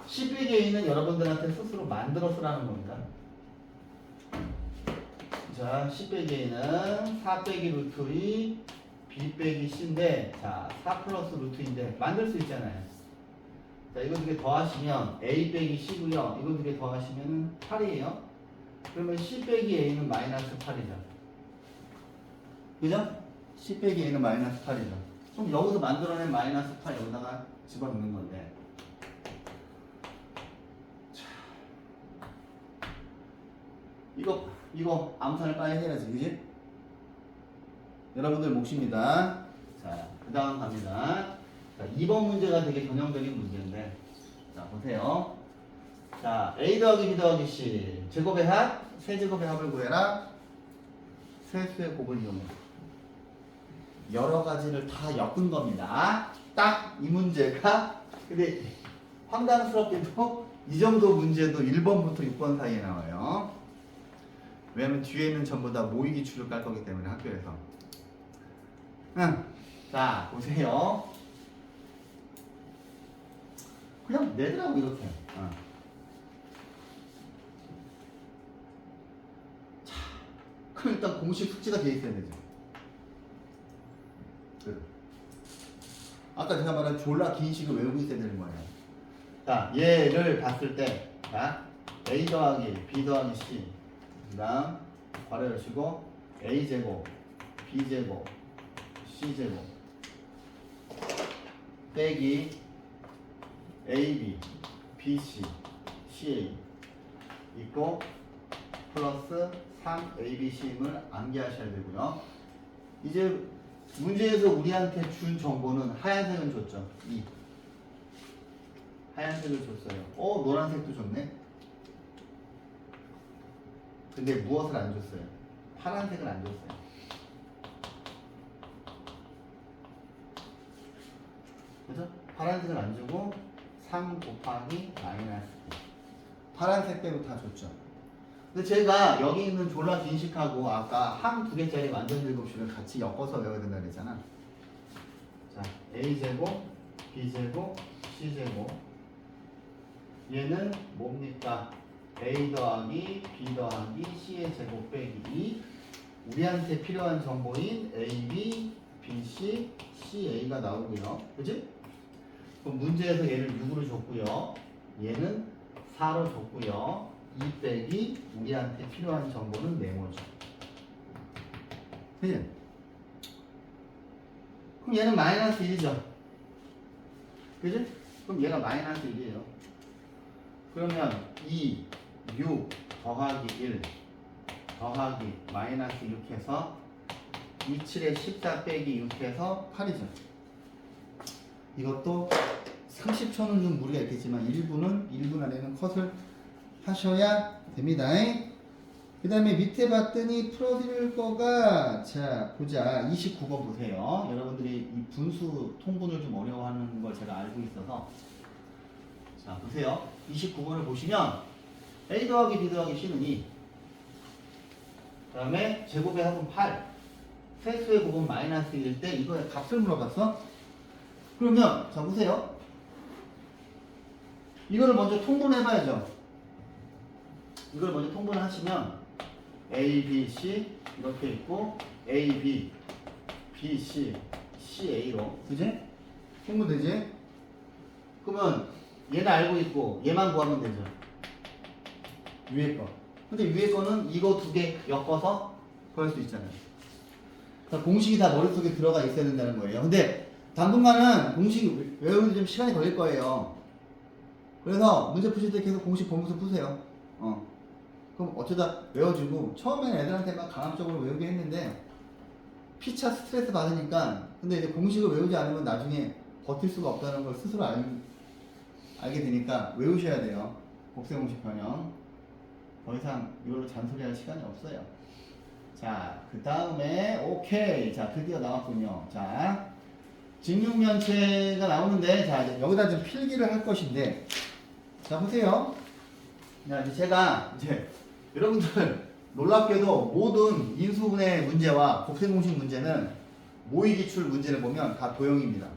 C 빼기 A는 여러분들한테 스스로 만들어 쓰라는 겁니다. 자, C 빼기 A는 4 빼기 루트 2, B 빼기 C인데, 자, 4 플러스 루트 2인데, 만들 수 있잖아요. 자, 이거 두 개 더하시면 A 빼기 C고요. 이거 두 개 더하시면 8이에요. 그러면 C 빼기 A는 마이너스 8이죠. 그죠? C 빼기 A는 마이너스 8이죠. 그럼 여기서 만들어낸 마이너스 8 여기다가 집어넣는 건데, 이거 암산을 빨리 해야지, 그지? 여러분들 몫입니다. 자, 그 다음 갑니다. 자, 2번 문제가 되게 전형적인 문제인데, 자, 보세요. 자, A 더하기 B 더하기 C. 제곱의 합, 세제곱의 합을 구해라. 세수의 곱을 이용해. 여러 가지를 다 엮은 겁니다. 딱 이 문제가, 근데 황당스럽게도 이 정도 문제도 1번부터 6번 사이에 나와요. 왜냐면 뒤에는 전부 다 모의 기출을 깔 거기 때문에 학교에서. 자 보세요. 그냥 내더라고 이렇게. 자, 그럼 일단 공식 숙지가 돼 있어야 되죠. 아까 제가 말한 졸라 긴 식을 외우고 있어야 되는 거예요. 자 얘를 봤을 때, 자 A 더하기 B 더하기 C. 그 다음 괄호 열시고 A제곱 B제곱 C제곱 빼기 AB BC CA 있고 플러스 3ABC임을 암기하셔야 되고요. 이제 문제에서 우리한테 준 정보는 하얀색은 줬죠. 2 하얀색을 줬어요. 노란색도 줬네. 근데 무엇을 안 줬어요? 파란색을 안 줬어요. 그죠? 파란색을 안 주고 3 곱하기 마이너스 파란색 빼고 다 줬죠. 근데 제가 여기 있는 졸라 긴식하고 아까 한 두 개짜리 완전 제곱식을 같이 엮어서 외워야 된다 그랬잖아. 자, A제곱, B제곱, C제곱. 얘는 뭡니까? A 더하기 B 더하기 C의 제곱 빼기 2. 우리한테 필요한 정보인 AB, BC, CA가 나오고요. 그치? 그럼 문제에서 얘를 6으로 줬고요. 얘는 4로 줬고요. 2 빼기 우리한테 필요한 정보는 네모죠. 그치? 그럼 얘는 마이너스 1이죠. 그치? 그럼 얘가 마이너스 1이에요. 그러면 2, 6 더하기 1 더하기 마이너스 6 해서 2, 7에 14 빼기 6 해서 8이죠. 이것도 30초는 좀 무리가 있겠지만 1분 안에는 컷을 하셔야 됩니다. 그 다음에 밑에 봤더니 풀어드릴 거가, 자 보자, 29번 보세요. 여러분들이 이 분수 통분을 좀 어려워하는 걸 제가 알고 있어서, 자 보세요. 29번을 보시면 A 더하기 B 더하기 C는 2, 그 다음에 제곱의 합은 8, 세수의 곱은 마이너스 1일 때 이거의 값을 물어봤어. 그러면 자 보세요. 이거를 먼저 통분해봐야죠. 이걸 먼저 통분을 하시면 A, B, C 이렇게 있고 A, B, B, C, C, A로, 그지? 통분되지? 그러면 얘는 알고 있고 얘만 구하면 되죠. 위에 거. 근데 위에 거는 이거 두 개 엮어서 구할 수 있잖아요. 그러니까 공식이 다 머릿속에 들어가 있어야 된다는 거예요. 근데 당분간은 공식 외우는데 좀 시간이 걸릴 거예요. 그래서 문제 푸실 때 계속 공식 보면서 푸세요. 그럼 어쩌다 외워지고, 처음에는 애들한테만 강압적으로 외우게 했는데 피차 스트레스 받으니까, 근데 이제 공식을 외우지 않으면 나중에 버틸 수가 없다는 걸 스스로 알게 되니까 외우셔야 돼요. 곱셈 공식 변형. 더 이상 이걸로 잔소리할 시간이 없어요. 자, 그 다음에 오케이. 자, 드디어 나왔군요. 자, 직육면체가 나오는데, 자 이제 여기다 좀 필기를 할 것인데, 자 보세요. 자, 이제 제가 여러분들 놀랍게도 모든 인수분해 문제와 곱셈 공식 문제는 모의 기출 문제를 보면 다 도형입니다.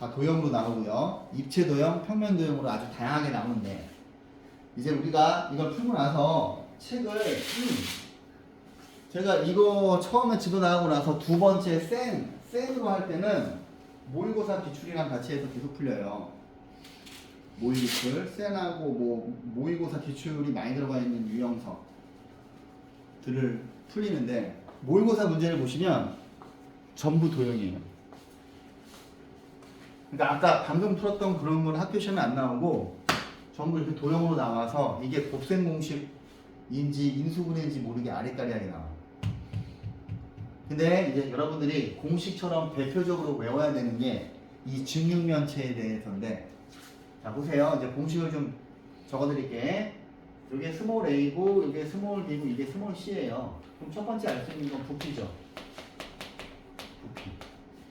다 도형으로 나오고요. 입체 도형, 평면 도형으로 아주 다양하게 나오는데, 이제 우리가 이걸 풀고 나서 책을 제가 이거 처음에 집어나가고 나서 두 번째 센으로 할 때는 모의고사 기출이랑 같이 해서 계속 풀려요. 모의 기출, 센하고 모의고사 기출이 많이 들어가 있는 유형서들을 풀리는데, 모의고사 문제를 보시면 전부 도형이에요. 그러니까 아까 방금 풀었던 그런 건 학교 시험에 안 나오고 전부 이렇게 도형으로 나와서 이게 곱셈 공식인지 인수분해인지 모르게 아리까리하게 나와. 근데 이제 여러분들이 공식처럼 대표적으로 외워야 되는 게 이 직육면체에 대해서인데, 자 보세요. 이제 공식을 좀 적어드릴게. 이게 스몰 a고 이게 스몰 b고 이게 스몰 c예요. 그럼 첫 번째 알 수 있는 건 부피죠.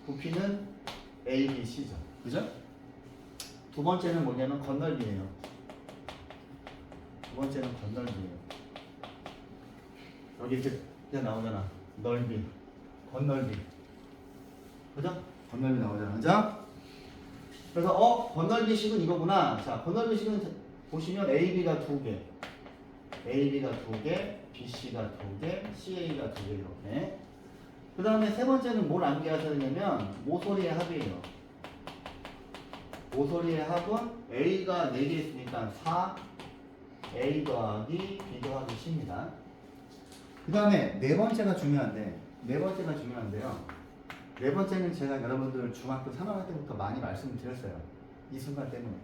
부피는 a, b, c죠. 그죠? 두 번째는 뭐냐면 건널비예요. 두 번째는 건널비예요. 여기 이렇게 나오잖아. 넓이, 건널비. 그죠? 건널비 나오잖아. 그죠? 그래서 건널비식은 이거구나. 자, 건널비식은 보시면 AB가 두 개, AB가 두 개, BC가 두 개, CA가 두 개 이렇게. 그 다음에 세 번째는 뭘 암기하셔야 되냐면 모서리의 합이에요. 모서리의 합은 A가 4개 있으니까 4, A 더하기 B 더하기 C입니다. 그 다음에 네 번째가 중요한데요. 네 번째는 제가 여러분들 중학교 3학년 때부터 많이 말씀을 드렸어요. 이 순간 때문에.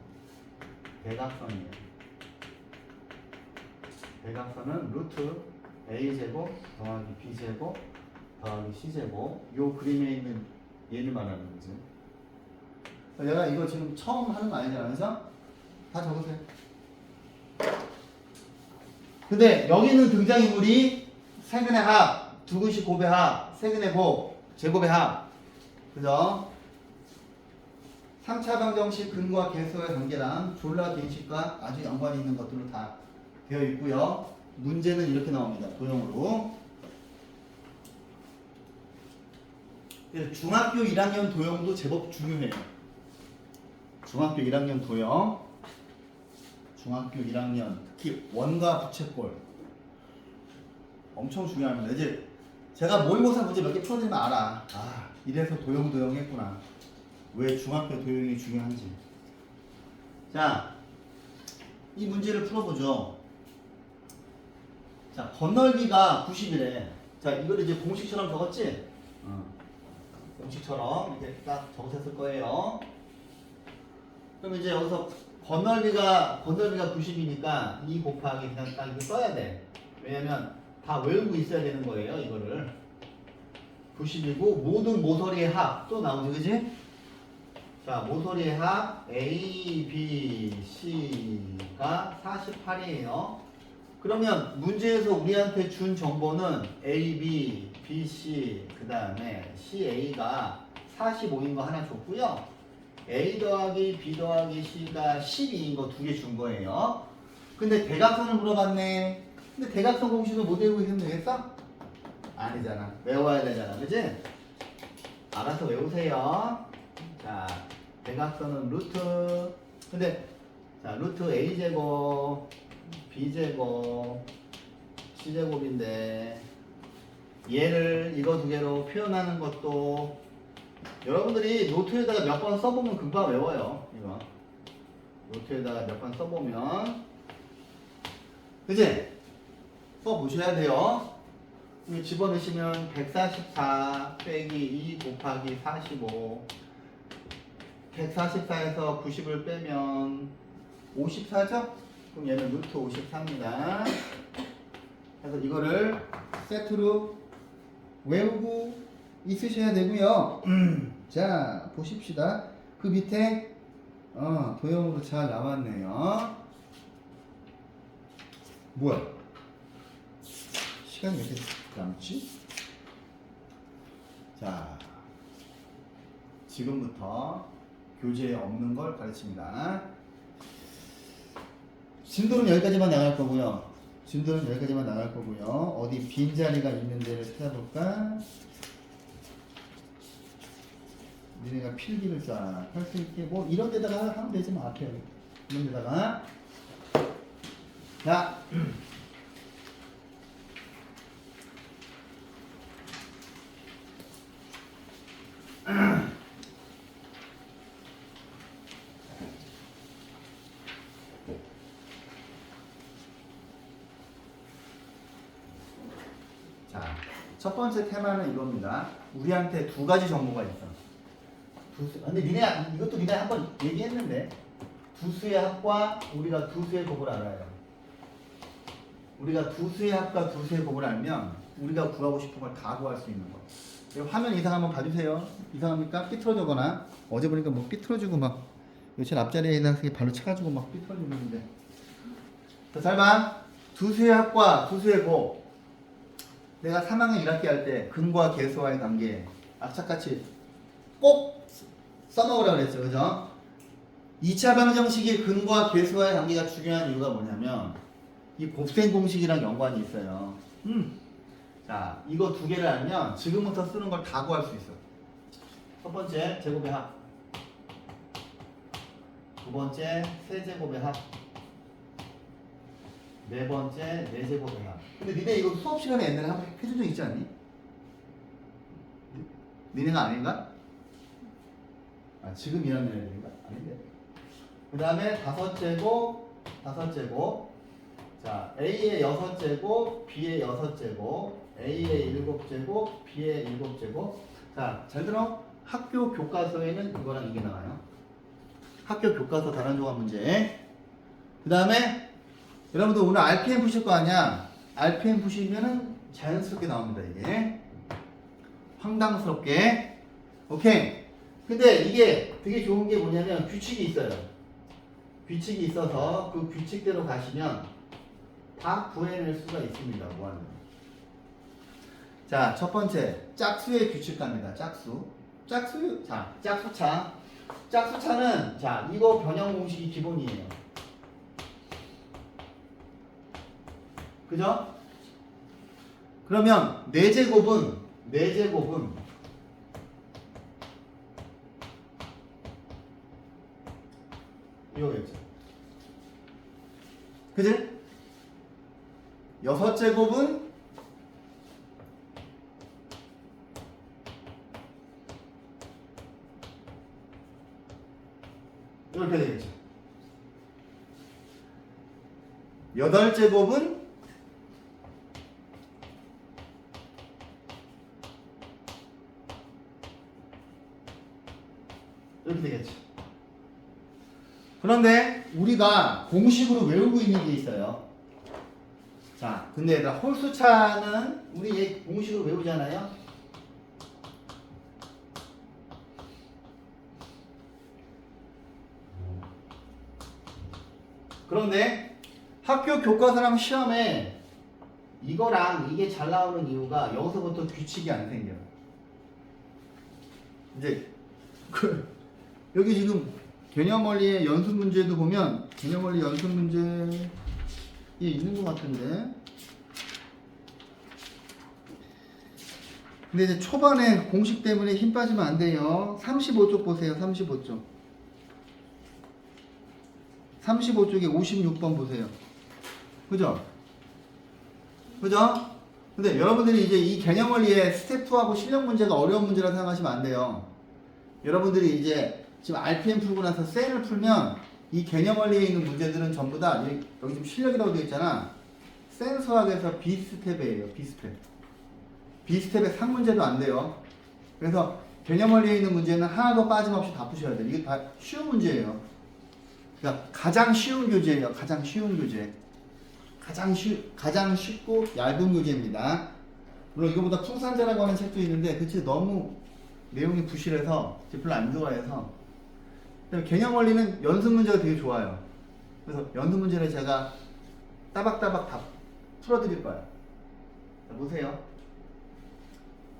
대각선이에요. 대각선은 루트 A제곱 더하기 B제곱 더하기 C제곱, 요 그림에 있는 얘를 말하는 거지. 내가 이거 지금 처음 하는 거 아니잖아. 그래서 다 적으세요. 근데 여기 있는 등장인물이 세근의 합, 두근식 곱의 합, 세근의 곱, 제곱의 합. 그죠? 3차 방정식 근과 계수의 관계랑 졸라 비행식과 아주 연관이 있는 것들로 다 되어 있고요. 문제는 이렇게 나옵니다. 도형으로. 중학교 1학년 도형도 제법 중요해요. 중학교 1학년 도형. 중학교 1학년 특히 원과 부채꼴 엄청 중요합니다. 이제 제가 모의고사 문제 몇 개 풀어드리면 알아. 아, 이래서 도형 했구나. 왜 중학교 도형이 중요한지. 자, 이 문제를 풀어보죠. 자, 건널비가 90이래. 자, 이걸 이제 공식처럼 적었지? 공식처럼 이렇게 딱 적으셨을 거예요. 그럼 이제 여기서 건널비가 90이니까 2 곱하기 그냥 딱 이렇게 써야 돼. 왜냐면 다 외우고 있어야 되는 거예요, 이거를. 90이고 모든 모서리의 합 또 나오지, 그지? 자, 모서리의 합 A, B, C가 48이에요. 그러면 문제에서 우리한테 준 정보는 A, B, B, C 그 다음에 C, A가 45인 거 하나 줬고요. A 더하기 B 더하기 C가 12인 거 두 개 준 거예요. 근데 대각선을 물어봤네. 근데 대각선 공식을 못 외우고 있으면 되겠어? 아니잖아. 외워야 되잖아. 그치? 알아서 외우세요. 자, 대각선은 루트. 근데, 자, 루트 A제곱, B제곱, C제곱인데, 얘를 이거 두 개로 표현하는 것도 여러분들이 노트에다가 몇 번 써보면 금방 외워요. 이거. 노트에다가 몇 번 써보면. 그치? 써보셔야 돼요. 집어넣으시면 144 빼기 2 곱하기 45 144에서 90을 빼면 54죠? 그럼 얘는 루트 54입니다. 그래서 이거를 세트로 외우고 있으셔야 되고요. 자, 보십시다. 그 밑에 도형으로 잘 나왔네요. 뭐야? 시간이 왜 이렇게 남지? 자, 지금부터 교재에 없는 걸 가르칩니다. 진도는 여기까지만 나갈 거고요. 진도는 여기까지만 나갈 거고요. 어디 빈자리가 있는 데를 찾아볼까? 니네가 필기를 쫙 할 수 있게 뭐 이런 데다가 하면 되지 뭐 앞에 이런 데다가. 자, 자, 첫 번째 테마는 이겁니다. 우리한테 두 가지 정보가 있어. 근데 이것도 니네 한번 얘기했는데 두수의 합과 우리가 두수의 곱을 알아요. 우리가 두수의 합과 두수의 곱을 알면 우리가 구하고 싶은 걸 다 구할 수 있는 거. 화면 이상 한번 봐주세요. 이상합니까? 삐뚤어지거나 어제 보니까 뭐 삐뚤어지고 막 요새 앞자리에 있는 학생이 발로 차가지고 막 삐뚤어지고 있는데. 자, 잘 봐. 두수의 합과 두수의 곱. 내가 3학년 1학기 할 때 근과 계수와의 관계 악착같이 꼭 써먹으라고 그랬죠. 그죠? 2차 방정식이 근과 계수와의 관계가 중요한 이유가 뭐냐면 이 곱셈 공식이랑 연관이 있어요. 자, 이거 두 개를 알면 지금부터 쓰는 걸 다 구할 수 있어. 첫 번째 제곱의 합, 두 번째 세제곱의 합, 네 번째 네제곱의 합. 근데 니네 이거 수업 시간에 옛날에 한번 해준 적 있지 않니? 니네가 아닌가? 아, 지금 2학년 애들인가? 아닌데. 그 다음에 다섯 제곱. 자, A의 6제곱, B의 6제곱, A의 7제곱, B의 7제곱. 자, 잘 들어. 학교 교과서에는 이거랑 이게 나와요. 학교 교과서 단원 조각 문제. 그 다음에 여러분들 오늘 RPM 푸실 거 아니야? RPM 푸시면은 자연스럽게 나옵니다, 이게. 황당스럽게. 오케이. 근데 이게 되게 좋은 게 뭐냐면 규칙이 있어요. 규칙이 있어서 그 규칙대로 가시면 다 구해낼 수가 있습니다. 뭐하는. 자, 첫 번째 짝수의 규칙 갑니다. 짝수. 자, 짝수차. 짝수차는 자, 이거 변형 공식이 기본이에요. 그죠? 그러면 4제곱은 이거겠죠. 그지? 6제곱은 이렇게 되겠죠. 8제곱은 이렇게 되겠죠. 그런데 우리가 공식으로 외우고 있는 게 있어요. 자, 근데 얘들아 홀수차는 우리 얘 공식으로 외우잖아요. 그런데 학교 교과서랑 시험에 이거랑 이게 잘 나오는 이유가 여기서부터 규칙이 안 생겨요. 이제 여기 지금 개념원리의 연습 문제도 보면 개념원리 연습 문제에 있는 것 같은데, 근데 이제 초반에 공식 때문에 힘 빠지면 안 돼요. 35쪽 보세요. 35쪽. 35쪽에 56번 보세요. 그죠? 그죠? 근데 여러분들이 이제 이 개념원리의 스텝 2하고 실력 문제가 어려운 문제라고 생각하시면 안 돼요. 여러분들이 이제 지금 RPM 풀고 나서 셀을 풀면 이 개념원리에 있는 문제들은 전부 다 여기 지금 실력이라고 되어 있잖아. 센수학에서 B스텝이에요. B스텝. B스텝에 3문제도 안 돼요. 그래서 개념원리에 있는 문제는 하나도 빠짐없이 다 푸셔야 돼요. 이게 다 쉬운 문제예요. 그러니까 가장 쉬운 교재예요. 가장 쉬운 교재. 가장 쉽고 얇은 교재입니다. 물론 이거보다 풍산자라고 하는 책도 있는데 그 책 너무 내용이 부실해서 별로 안 좋아해서. 개념 원리는 연습 문제가 되게 좋아요. 그래서 연습 문제를 제가 따박따박 다 풀어드릴 거예요. 자, 보세요.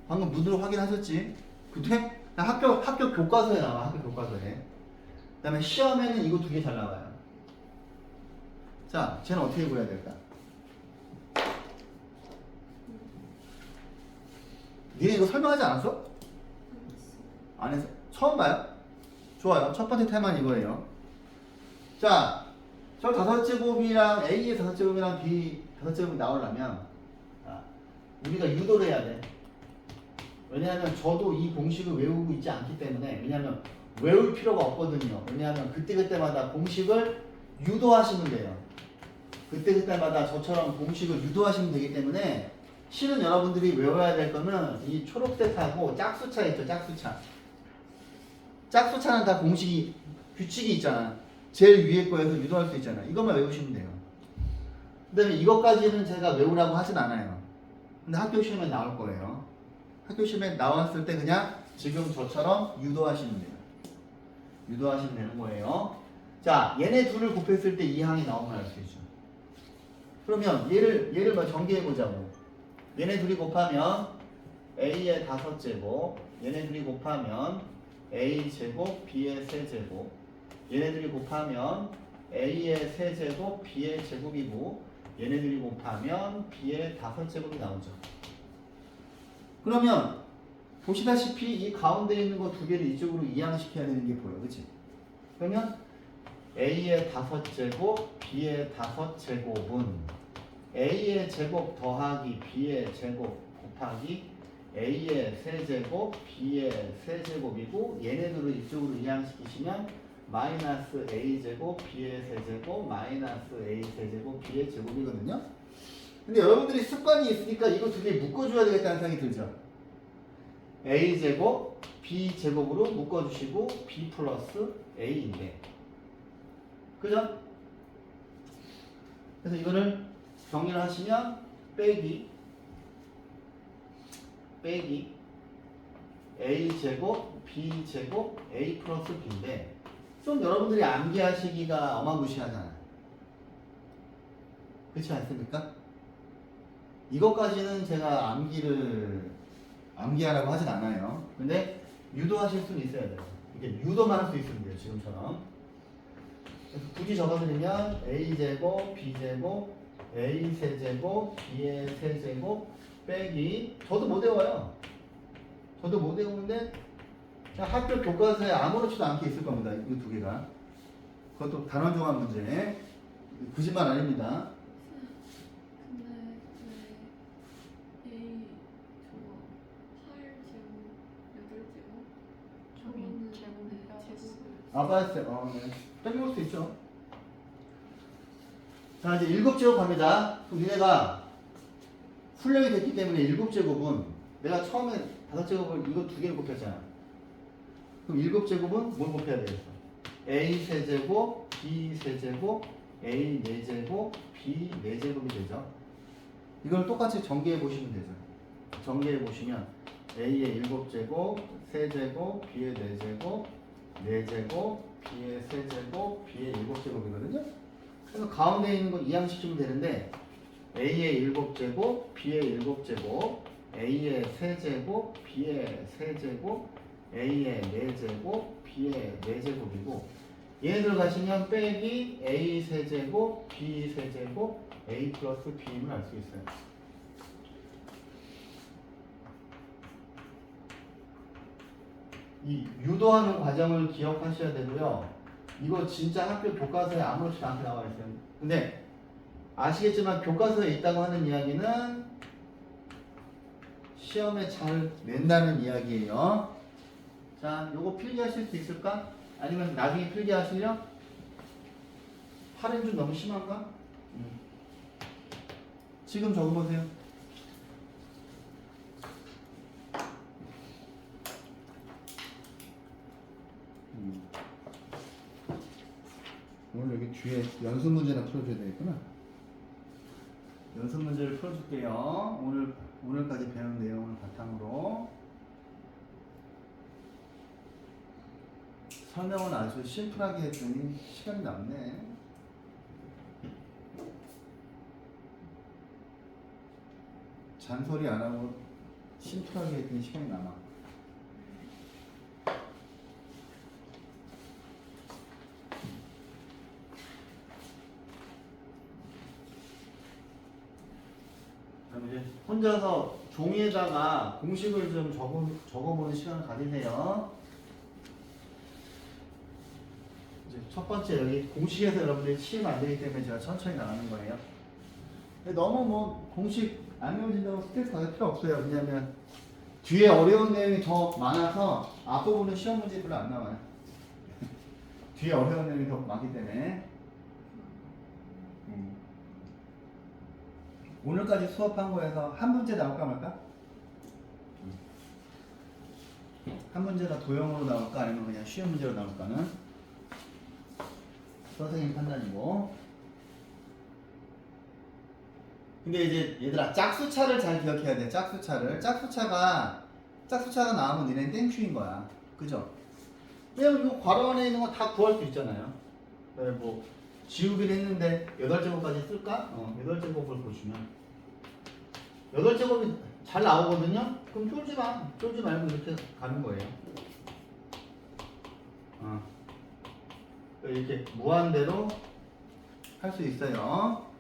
방금 문으로 확인하셨지? 그때 학교 교과서에 나와. 학교 교과서에. 그 다음에 시험에는 이거 두 개 잘 나와요. 자, 쟤는 어떻게 구해야 될까? 니네 이거 설명하지 않았어? 안 했어? 처음 봐요? 좋아요. 첫 번째 테마는 이거예요. 자, 저 5제곱이랑 A의 5제곱이랑 B 5제곱이 나오려면 우리가 유도를 해야 돼. 왜냐하면 저도 이 공식을 외우고 있지 않기 때문에, 왜냐하면 외울 필요가 없거든요. 왜냐하면 그때그때마다 공식을 유도하시면 돼요. 그때그때마다 저처럼 공식을 유도하시면 되기 때문에 실은 여러분들이 외워야 될 거는 이 초록색하고 짝수차 있죠. 짝수차. 짝수차는 다 공식이 규칙이 있잖아. 제일 위에 거에서 유도할 수 있잖아. 이것만 외우시면 돼요. 그 다음에 이것까지는 제가 외우라고 하진 않아요. 근데 학교 시험에 나올 거예요. 학교 시험에 나왔을 때 그냥 지금 저처럼 유도하시면 돼요. 유도하시면 되는 거예요. 자, 얘네 둘을 곱했을 때 이 항이 나오면 알 수 있죠. 그러면 얘를 전개해 보자고. 얘네 둘이 곱하면 A의 5제곱, 얘네 둘이 곱하면 A제곱, B의 3제곱, 얘네들이 곱하면 A의 3제곱, B의 제곱이고, 얘네들이 곱하면 B의 5제곱이 나오죠. 그러면 보시다시피 이 가운데 있는 거 두 개를 이쪽으로 이항시켜야 되는 게 보여. 그치? 그러면 A의 5제곱, B의 5제곱은 A의 제곱 더하기 B의 제곱 곱하기 A의 3제곱, B의 3제곱이고, 얘네들을 이쪽으로 이항시키시면 마이너스 A제곱, B의 3제곱, 마이너스 A 3제곱, B의 제곱이거든요. 근데 여러분들이 습관이 있으니까 이거 두 개 묶어줘야 되겠다는 생각이 들죠. A제곱, B제곱으로 묶어주시고 B 플러스 A인데, 그죠? 그래서 이거를 정리를 하시면 빼기 A제곱, B제곱, A 플러스 B인데, 좀 여러분들이 암기하시기가 어마무시하잖아요. 그렇지 않습니까? 이것까지는 제가 암기하라고 하진 않아요. 근데 유도하실 수는 있어야 돼요. 이게 유도만 할 수 있으면 돼요. 지금처럼. 굳이 적어드리면 A제곱, B제곱, A 세제곱, B의 세제곱 빼기, 저도 못 외워요. 저도 못 외우는데 학교 교과서에 아무렇지도 않게 있을 겁니다. 이 두 개가. 그것도 단원종합 문제. 거짓말 아닙니다. 근데 왜 A 저거 8제곱, 8제곱, 저거는 제곱. 네. 빼먹을 수 있죠. 자, 이제 7제곱 갑니다. 그럼 니네가 훈련이 됐기 때문에 7제곱은 내가 처음에 5제곱을 이거 두 개를 곱했잖아. 그럼 7제곱은 뭘 곱해야 되겠어? A 세제곱, B 세제곱 A 4제곱 B 4제곱이 되죠. 이걸 똑같이 전개해 보시면 되죠. 전개해 보시면 A의 7제곱, 세제곱, B의 4제곱, 4제곱, B의 세제곱, B의 7제곱이거든요. 그래서 가운데 있는 거 이항시키면 되는데 A의 7제곱, B의 7제곱, A의 세제곱, B의 세제곱, A의 4제곱, B의 4제곱이고 얘네들 가시면 빼기 A 세제곱, B 세제곱, A 플러스 B임을 알 수 있어요. 이 유도하는 과정을 기억하셔야 되고요. 이거 진짜 학교 교과서에 아무렇지도 않게 나와 있어요. 근데 아시겠지만 교과서에 있다고 하는 이야기는 시험에 잘 낸다는 이야기예요. 자, 요거 필기하실 수 있을까? 아니면 나중에 필기하실려? 8은 좀 너무 심한가? 지금 적어보세요. 오늘 여기 뒤에 연습 문제나 풀어줘야 되겠구나. 연습 문제를 풀어줄게요. 오늘까지 배운 내용을 바탕으로 설명은 아주 심플하게 했더니 시간이 남네. 잔소리 안 하고 심플하게 했더니 시간이 남아. 그럼 이제 혼자서 종이에다가 공식을 좀 적어보는 시간을 가지세요. 이제 첫 번째 여기 공식에서 여러분들이 치면 안 되기 때문에 제가 천천히 나가는 거예요. 근데 너무 뭐 공식 안 외워진다고 스트레스 받을 필요 없어요. 왜냐면 뒤에 어려운 내용이 더 많아서 앞부분은 시험 문제 별로 안 나와요. 뒤에 어려운 내용이 더 많기 때문에. 오늘까지 수업한 거에서 한 문제 나올까 말까? 한 문제가 도형으로 나올까 아니면 그냥 쉬운 문제로 나올까는 선생님 판단이고. 근데 이제 얘들아 짝수차를 잘 기억해야 돼. 짝수차가 나오면 니네 땡큐인 거야. 그죠? 왜냐면 이거 괄호 안에 있는 거 다 구할 수 있잖아요. 네, 뭐 지우기를 했는데 8제곱까지 쓸까? 8제곱을 보시면 8제곱이 잘 나오거든요? 그럼 쫄지 말고 이렇게 가는 거예요. 이렇게 무한대로 할 수 있어요.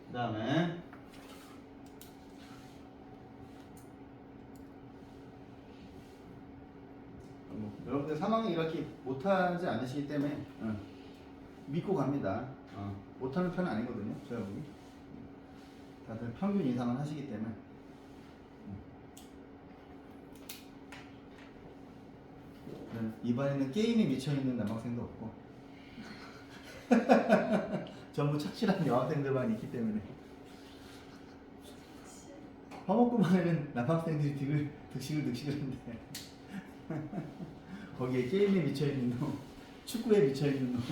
그 다음에 여러분들 3학년 이렇게 못하지 않으시기 때문에 믿고 갑니다. 못하는 편은 아니거든요. 저희 여기 다들 평균 이상은 하시기 때문에. 이번에는 게임에 미쳐있는 남학생도 없고 전부 착실한 여학생들만 있기 때문에 화목금 안에는 남학생들이 득식을 거기에 게임에 미쳐있는 놈, 축구에 미쳐있는 놈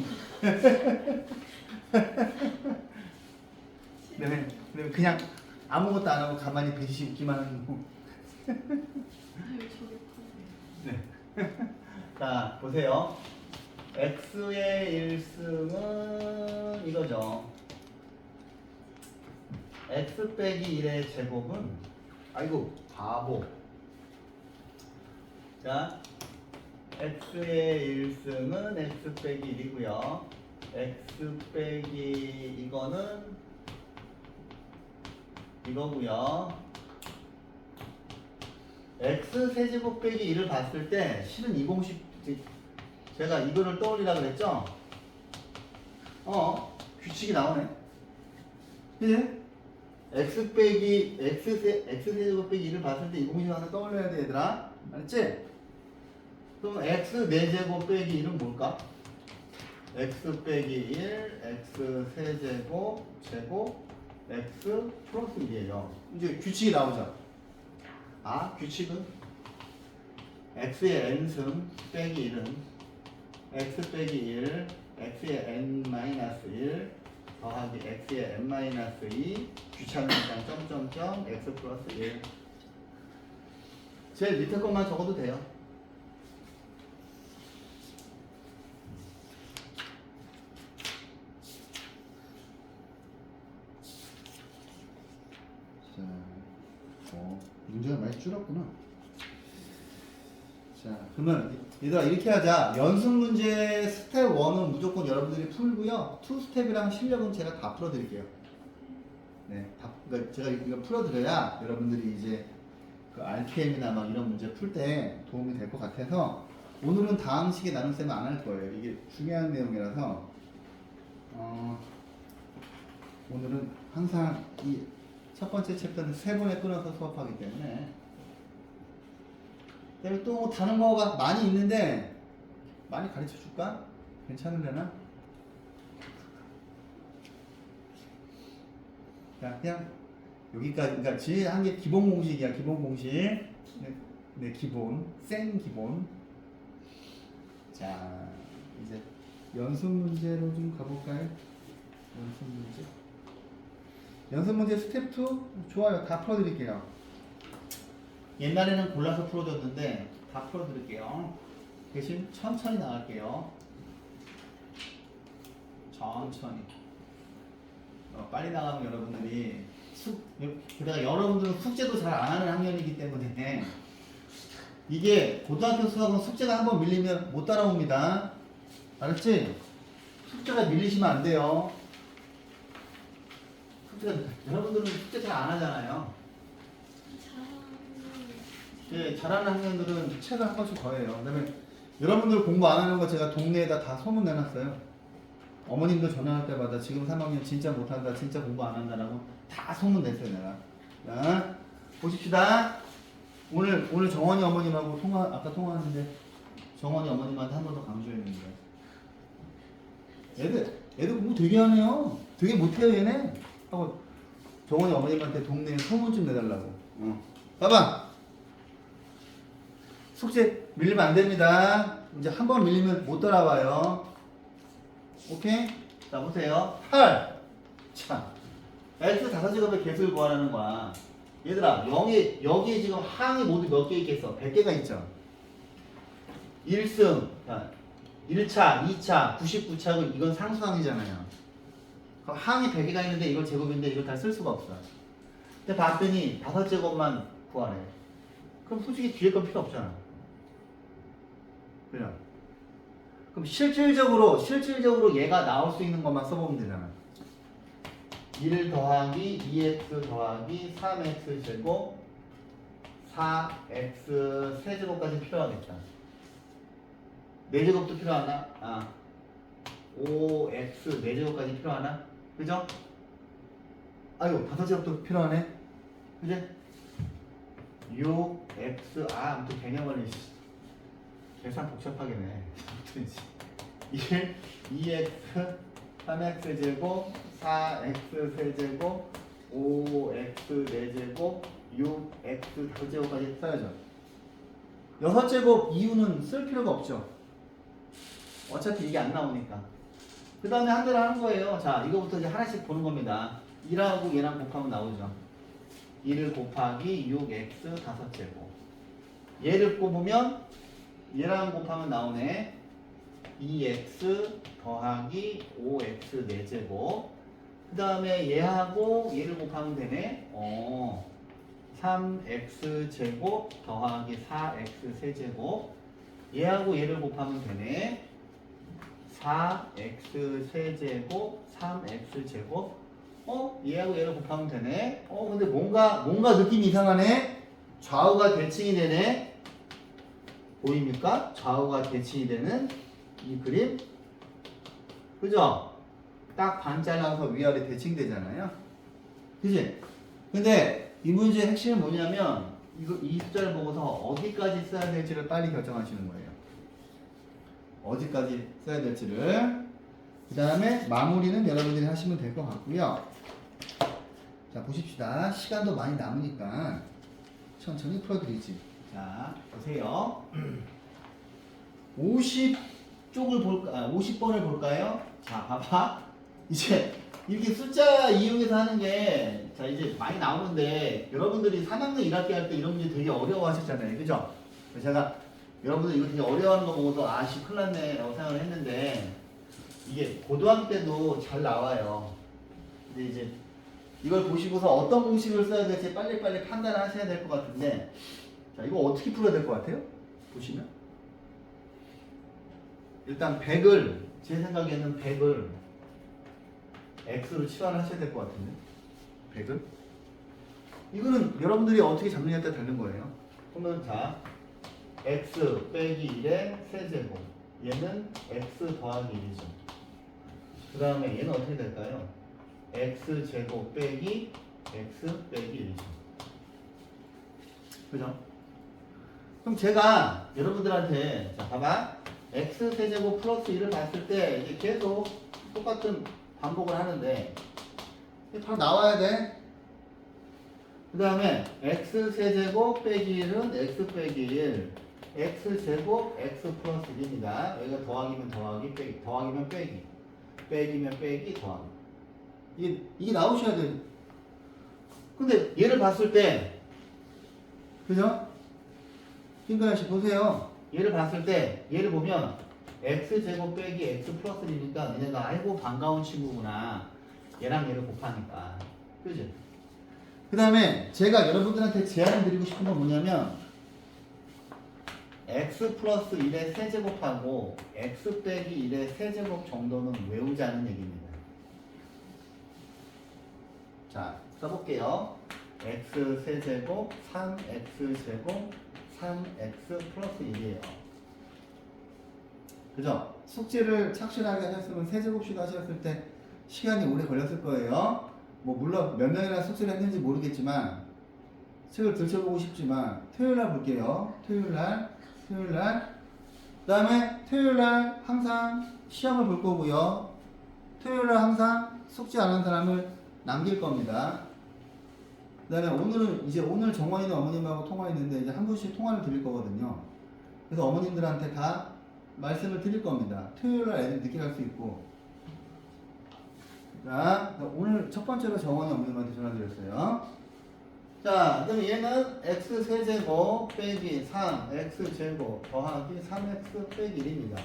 그다음에 그냥 아무것도 안 하고 가만히 배시 웃기만 하는 놈. 네. 자, 보세요. x의 1승은 이거죠. x 빼기 1의 제곱은 아이고 바보. 자, x의 1승은 x 빼기 1이고요. x 빼기 이거는 이거고요. x 세제곱 빼기 1을 봤을 때 실은 이 공식 제가 이거를 떠올리라고 그랬죠? 규칙이 나오네. 그지? x 세제곱 빼기 1을 봤을 때 이 공식 하나 떠올려야 돼, 얘들아. 알았지? 그럼 x 4제곱 빼기 1은 뭘까? x 빼기 1, x 세제곱, 제곱, x 플러스 1이에요. 이제 규칙이 나오죠? 규칙은 x의 n승 빼기 1은 x 빼기 1 x의 n-1 더하기 x의 n-2 귀찮으니까 점점점 x 플러스 1 제일 밑에 것만 적어도 돼요. 자, 문제가 많이 줄었구나. 자, 그러면 얘들아 이렇게 하자. 연습 문제 스텝 1은 무조건 여러분들이 풀고요. 2스텝이랑 실력은 제가 다 풀어드릴게요. 네, 그러니까 제가 이거 풀어드려야 여러분들이 이제 그 RPM이나 막 이런 문제 풀 때 도움이 될 것 같아서 오늘은 다음 시기에 나눗셈은 안 할 거예요. 이게 중요한 내용이라서 오늘은 항상 이 첫 번째 챕터는 3번에 끊어서 수업하기 때문에 그리고 또 다른 거가 많이 있는데 많이 가르쳐 줄까? 괜찮으려나? 자, 그냥 여기까지. 그러니까 제일 한 게 기본 공식이야. 기본 공식. 네, 기본. 생 기본. 자, 이제 연습 문제로 좀 가볼까요? 연습 문제. 연습 문제 스텝 2 좋아요. 다 풀어드릴게요. 옛날에는 골라서 풀어줬는데 다 풀어드릴게요. 대신 천천히 나갈게요. 천천히. 빨리 나가면 여러분들이 게다가 여러분들은 숙제도 잘 안 하는 학년이기 때문에 이게 고등학교 수학은 숙제가 한번 밀리면 못 따라옵니다. 알았지? 숙제가 밀리시면 안 돼요. 여러분들은 숙제 잘 안 하잖아요. 예, 잘하는 학년들은 책을 한 번씩 더 해요. 그다음에 여러분들 공부 안 하는 거 제가 동네에다 다 소문 내놨어요. 어머님도 전화할 때마다 지금 3학년 진짜 못한다, 진짜 공부 안 한다라고 다 소문 냈어요, 내가. 자, 보십시다. 오늘 정원이 어머님하고 아까 통화하는데 정원이 어머님한테 한 번 더 강조했는데 애들 공부 되게 하네요. 되게 못해요, 얘네. 하고 정원이 어머님한테 동네에 소문 좀 내달라고. 봐봐. 숙제 밀리면 안 됩니다. 이제 한 번 밀리면 못 따라와요. 오케이? 자, 보세요. 8. 참. x 5제곱의 개수를 구하라는 거야. 얘들아, 여기에 지금 항이 모두 몇 개 있겠어? 100개가 있죠? 1승, 1차, 2차, 99차고 이건 상수항이잖아요. 그럼 항이 100개가 있는데 이걸 제곱인데 이걸 다 쓸 수가 없어. 근데 봤더니 5제곱만 구하래. 그럼 솔직히 뒤에 건 필요 없잖아. 그냥. 그럼 실질적으로 얘가 나올 수 있는 것만 써보면 되잖아. 1 더하기 2x 더하기 3x 제곱 4x 세제곱까지 필요하겠다. 4제곱도 필요하나? 5x 4제곱까지 필요하나? 그죠? 아이고 5제곱도 필요하네. 그지? 6x 아무튼 개념을 계산 복잡하게네. 1 2x 3x 제곱 4x 세제곱 5x 4제곱 6x 5제곱까지 써야죠. 6제곱 이유는 쓸 필요가 없죠. 어차피 이게 안 나오니까. 그 다음에 한 대로 하는 거예요. 자, 이거부터 이제 하나씩 보는 겁니다. 1하고 얘랑 곱하면 나오죠. 1 곱하기 6x 5제곱. 얘를 꼽으면 얘랑 곱하면 나오네. 2x 더하기 5x 4제곱. 그 다음에 얘하고 얘를 곱하면 되네. 3x 제곱 더하기 4x 세제곱. 얘하고 얘를 곱하면 되네. 4x 세제곱 3x 제곱. 얘하고 얘를 곱하면 되네. 근데 뭔가 느낌이 이상하네. 좌우가 대칭이 되네. 보입니까? 좌우가 대칭이 되는 이 그림. 그죠? 딱 반 잘라서 위아래 대칭되잖아요. 그지? 근데 이 문제의 핵심은 뭐냐면 이 숫자를 보고서 어디까지 써야 될지를 빨리 결정하시는 거예요. 어디까지 써야 될지를. 그 다음에 마무리는 여러분들이 하시면 될 것 같고요. 자, 보십시다. 시간도 많이 남으니까 천천히 풀어드리지. 자, 보세요. 50쪽을 볼까, 50번을 볼까요? 자, 봐봐. 이제 이렇게 숫자 이용해서 하는 게, 자, 이제 많이 나오는데, 여러분들이 3학년 1학기 할 때 이런 문제 되게 어려워하셨잖아요. 그죠? 그래서 제가 여러분들 이거 되게 어려워하는 거 보고서, 아씨, 큰일 났네. 라고 생각을 했는데, 이게 고등학교 때도 잘 나와요. 근데 이제 이걸 보시고서 어떤 공식을 써야 될지 빨리빨리 판단을 하셔야 될 것 같은데, 자, 이거 어떻게 풀어야 될 것 같아요? 보시면. 일단 100을, 제 생각에는 100을 x로 치환을 하셔야 될 것 같은데. 100을. 이거는 여러분들이 어떻게 잡느냐에 따라 다른 거예요. 그러면 자, x 빼기 1의 세제곱. 얘는 x 더하기 1이죠. 그 다음에 얘는 어떻게 될까요? x제곱 빼기 x 빼기 1이죠. 그죠? 그럼 제가 여러분들한테, 자, 봐봐. x세제곱 플러스 1을 봤을 때 이제 계속 똑같은 반복을 하는데 바로 나와야 돼. 그 다음에 x세제곱 빼기 1은 x 빼기 1, x제곱 x 플러스 1입니다. 여기가 더하기면 더하기, 빼기, 더하기면 빼기, 빼기면 빼기, 더하기. 이게 나오셔야 돼. 근데 얘를 봤을 때, 그죠? 김가연 씨 보세요. 얘를 봤을 때, 얘를 보면 x제곱 빼기 x 플러스 1이니까 얘네가 아이고 반가운 친구구나. 얘랑 얘를 곱하니까. 그죠? 그 다음에 제가 여러분들한테 제안을 드리고 싶은 건 뭐냐면 x 플러스 1의 세제곱하고 x 빼기 1의 세제곱 정도는 외우자는 얘기입니다. 자, 써볼게요. x 세제곱 3x 제곱 3x 플러스 1이에요. 그죠? 숙제를 착실하게 하셨으면 세제곱씩 하셨을 때 시간이 오래 걸렸을 거예요. 뭐 물론 몇 명이나 숙제를 했는지 모르겠지만 책을 들춰보고 싶지만 토요일날 볼게요. 토요일날 그 다음에 토요일날 항상 시험을 볼 거고요. 토요일날 항상 숙제 안 한 사람을 남길 겁니다. 그 다음에 오늘은 이제 오늘 정원이는 어머님하고 통화했는데 이제 한 분씩 통화를 드릴 거거든요. 그래서 어머님들한테 다 말씀을 드릴 겁니다. 토요일날 애들 늦게 갈 수 있고. 자, 오늘 첫 번째로 정원이 어머님한테 전화 드렸어요. 자, 그럼 얘는 x 세제곱 빼기 3x 제곱 더하기 3x 빼기 1입니다.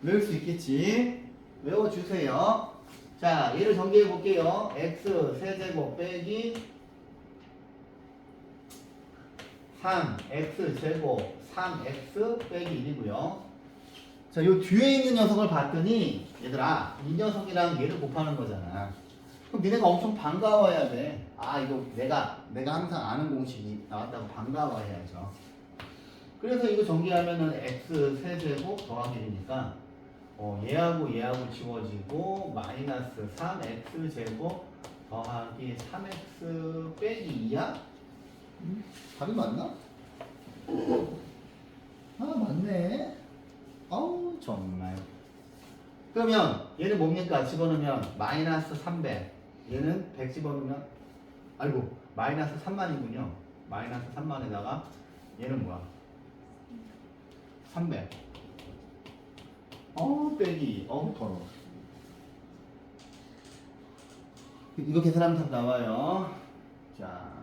외울 수 있겠지? 외워주세요. 자, 얘를 전개해 볼게요. x 세제곱 빼기 3x 제곱 3x 빼기 1이고요. 자, 요 뒤에 있는 녀석을 봤더니 얘들아, 이 녀석이랑 얘를 곱하는 거잖아. 그럼 니네가 엄청 반가워해야 돼. 아, 이거 내가 항상 아는 공식이 나왔다고 반가워해야죠. 그래서 이거 전개하면은 x 세제곱 더하기 1이니까 얘하고 얘하고 지워지고 마이너스 3x 제곱 더하기 3x 빼기 2야? 답이 맞나? 아, 맞네. 어우, 정말. 그러면 얘는 뭡니까? 집어넣으면 마이너스 300. 얘는 100 집어넣으면 아이고 마이너스 3만이군요. 마이너스 3만에다가 얘는 뭐야? 300. 빼기. 더러워. 이거 계산하면 답 나와요. 자,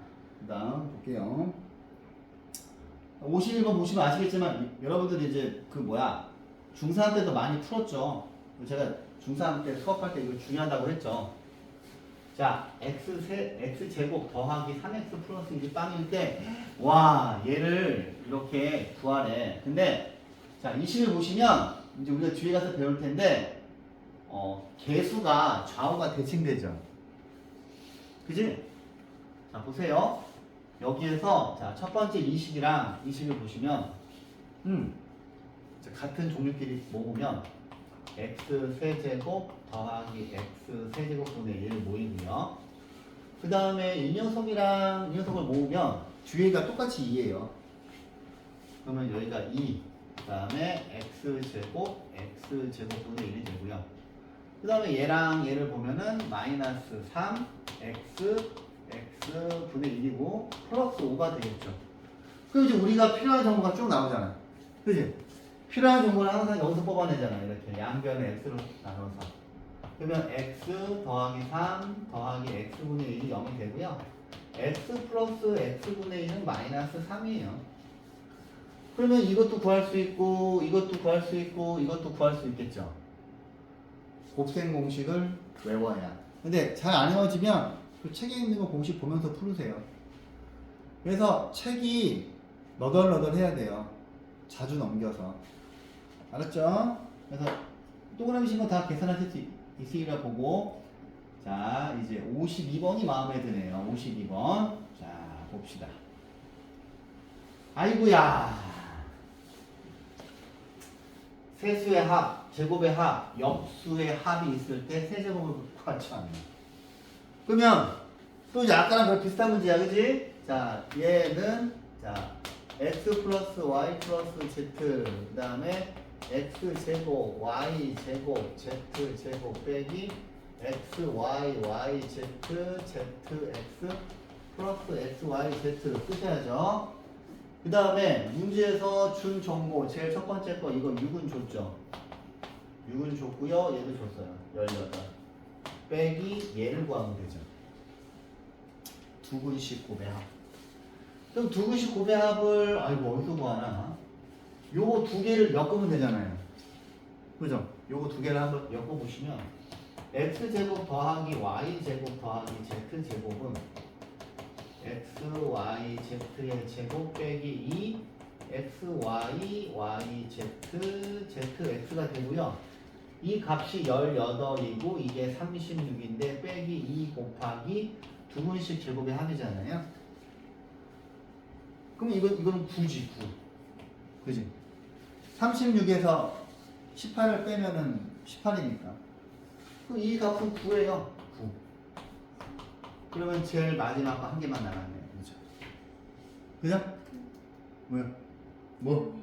그 다음 볼게요. 51번 보시면 아시겠지만 여러분들이 이제 중3 때도 많이 풀었죠. 제가 중3 때 수업할 때 이거 중요하다고 했죠. 자, x제곱 더하기 3x 플러스 1이 빵일 때, 와, 얘를 이렇게 구하래. 근데, 자, 이 식을 보시면, 이제 우리가 뒤에 가서 배울 텐데, 개수가 좌우가 대칭되죠. 그지? 자, 보세요. 여기에서, 자, 첫 번째 이 식이랑 이 식을 보시면, 자, 같은 종류끼리 모으면, x 세제곱 더하기 x 세제곱 분의 1 모이고요. 그 다음에 이 녀석이랑 이 녀석을 모으면 뒤에가 똑같이 2예요. 그러면 여기가 2, 그 다음에 x제곱 분의 1이 되고요. 그 다음에 얘랑 얘를 보면은 마이너스 3 x x분의 1이고 플러스 5가 되겠죠. 그럼 이제 우리가 필요한 정보가 쭉 나오잖아. 그지? 필요한 정보는 항상 여기서 뽑아내잖아. 이렇게 양변의 x로 나눠서. 그러면 x 더하기 3 더하기 x분의 1이 0이 되고요. x 플러스 x분의 1은 마이너스 3이에요. 그러면 이것도 구할 수 있고 이것도 구할 수 있고 이것도 구할 수 있겠죠. 곱셈 공식을 외워야. 근데 잘 안 외워지면 그 책에 있는 거 공식 보면서 풀으세요. 그래서 책이 너덜너덜 해야 돼요. 자주 넘겨서. 알았죠? 그래서 동그라미 거 다 계산하실 수 있으리라 보고, 자 이제 52번이 마음에 드네요. 52번. 자 봅시다. 아이고야. 세수의 합, 제곱의 합, 역수의 합이 있을 때 세제곱을 구하지 않나. 그러면 또 이제 아까랑 그런 비슷한 문제야, 그지? 자, 얘는 자 x 플러스 y 플러스 z 그 다음에 x 제곱 y 제곱 z 제곱 빼기 x y y z z x 플러스 x y z 쓰셔야죠. 그 다음에 문제에서 준 정보 제일 첫 번째 거 이거 6은 줬죠. 6은 줬고요. 얘도 줬어요. 18 빼기 얘를 구하면 되죠. 두근식 곱의 합. 그럼 두근식 곱의 합을 아이고 어디서 구하나? 요거 두 개를 엮으면 되잖아요. 그죠? 요거 두 개를 한번 엮어보시면 x제곱 더하기 y제곱 더하기 z제곱은 x, y, z의 제곱 빼기 2 x, y, y, z, zx가 되고요. 이 값이 18이고 이게 36인데 빼기 2 곱하기 두근식 제곱의 합이잖아요. 그럼 이거는 9지 9. 그지? 36에서 18을 빼면은 18이니까. 그럼 이 값은 9예요. 9. 그러면 제일 마지막 거 한 개만 남았네요. 그죠? 그죠? 뭐야? 뭐?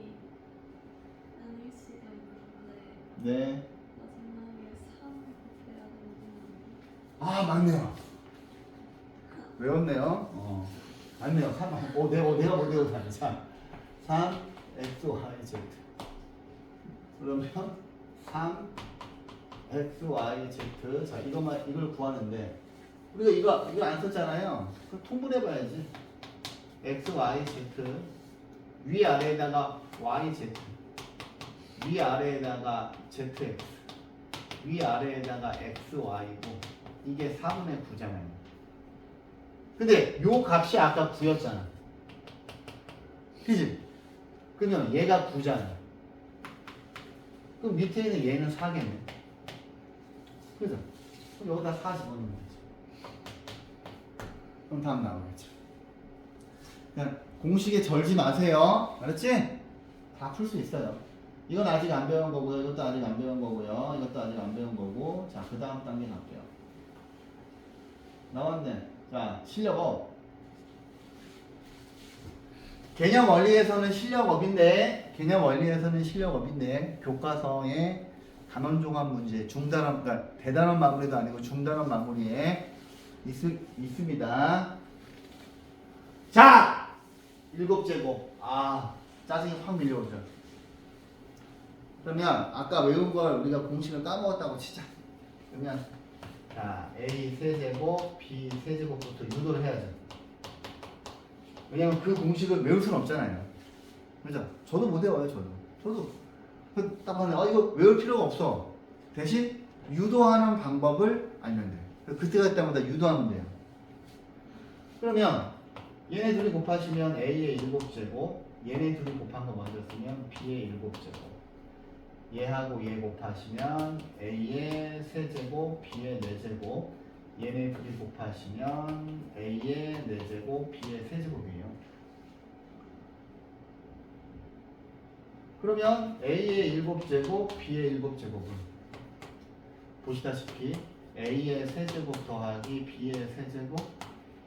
나눌 수가 있는데 네. 마지막에 3 곱해야 되는 아, 맞네요. 외웠네요. 맞네요. 3. 내가 못 외웠다. 자, 3, x, y, z. 그러면 3, x, y, z. 자, 이걸 구하는데, 우리가 이거 안 썼잖아요. 그럼 통분해봐야지. x, y, z. 위아래에다가 y, z. 위아래에다가 zx. 위아래에다가 x, y고. 이게 4분의 9잖아요. 근데 요 값이 아까 9였잖아. 그지? 그러면 얘가 9잖아. 그럼 밑에 있는 얘는 4겠네. 그죠? 그럼 여기다 4 집어넣으면 되지. 그럼 답 나오겠죠. 그냥 공식에 절지 마세요. 알았지? 다 풀 수 있어요. 이건 아직 안 배운 거고요. 이것도 아직 안 배운 거고요. 이것도 아직 안 배운 거고. 자, 그 다음 단계 갈게요. 나왔네. 자, 실력업. 개념 원리에서는 실력업인데, 교과서에 단원 종합 문제, 중단원, 그러니까 대단원 마무리도 아니고 중단원 마무리에 있습니다. 자! 7제곱. 아, 짜증이 확 밀려오죠. 그러면 아까 외운 걸 우리가 공식을 까먹었다고 치자. 그러면 자, A 세제곱, B 세제곱부터 유도를 해야죠. 왜냐면 그 공식을 외울 수는 없잖아요. 그죠? 저도 못 외워요, 저도. 딱 보면, 이거 외울 필요가 없어. 대신 유도하는 방법을 알면 돼. 그때가 때마다 유도하면 돼요. 그러면 얘네 둘이 곱하시면 A의 7제곱, 얘네 둘이 곱한 거 먼저 쓰면 B의 7제곱. 얘하고 얘 곱하시면 A의 세제곱, B의 4제곱. 얘네 둘이 곱하시면 A의 4제곱, B의 세제곱이에요. 그러면 A의 7제곱, B의 7제곱은 보시다시피 A의 세제곱 더하기 B의 세제곱,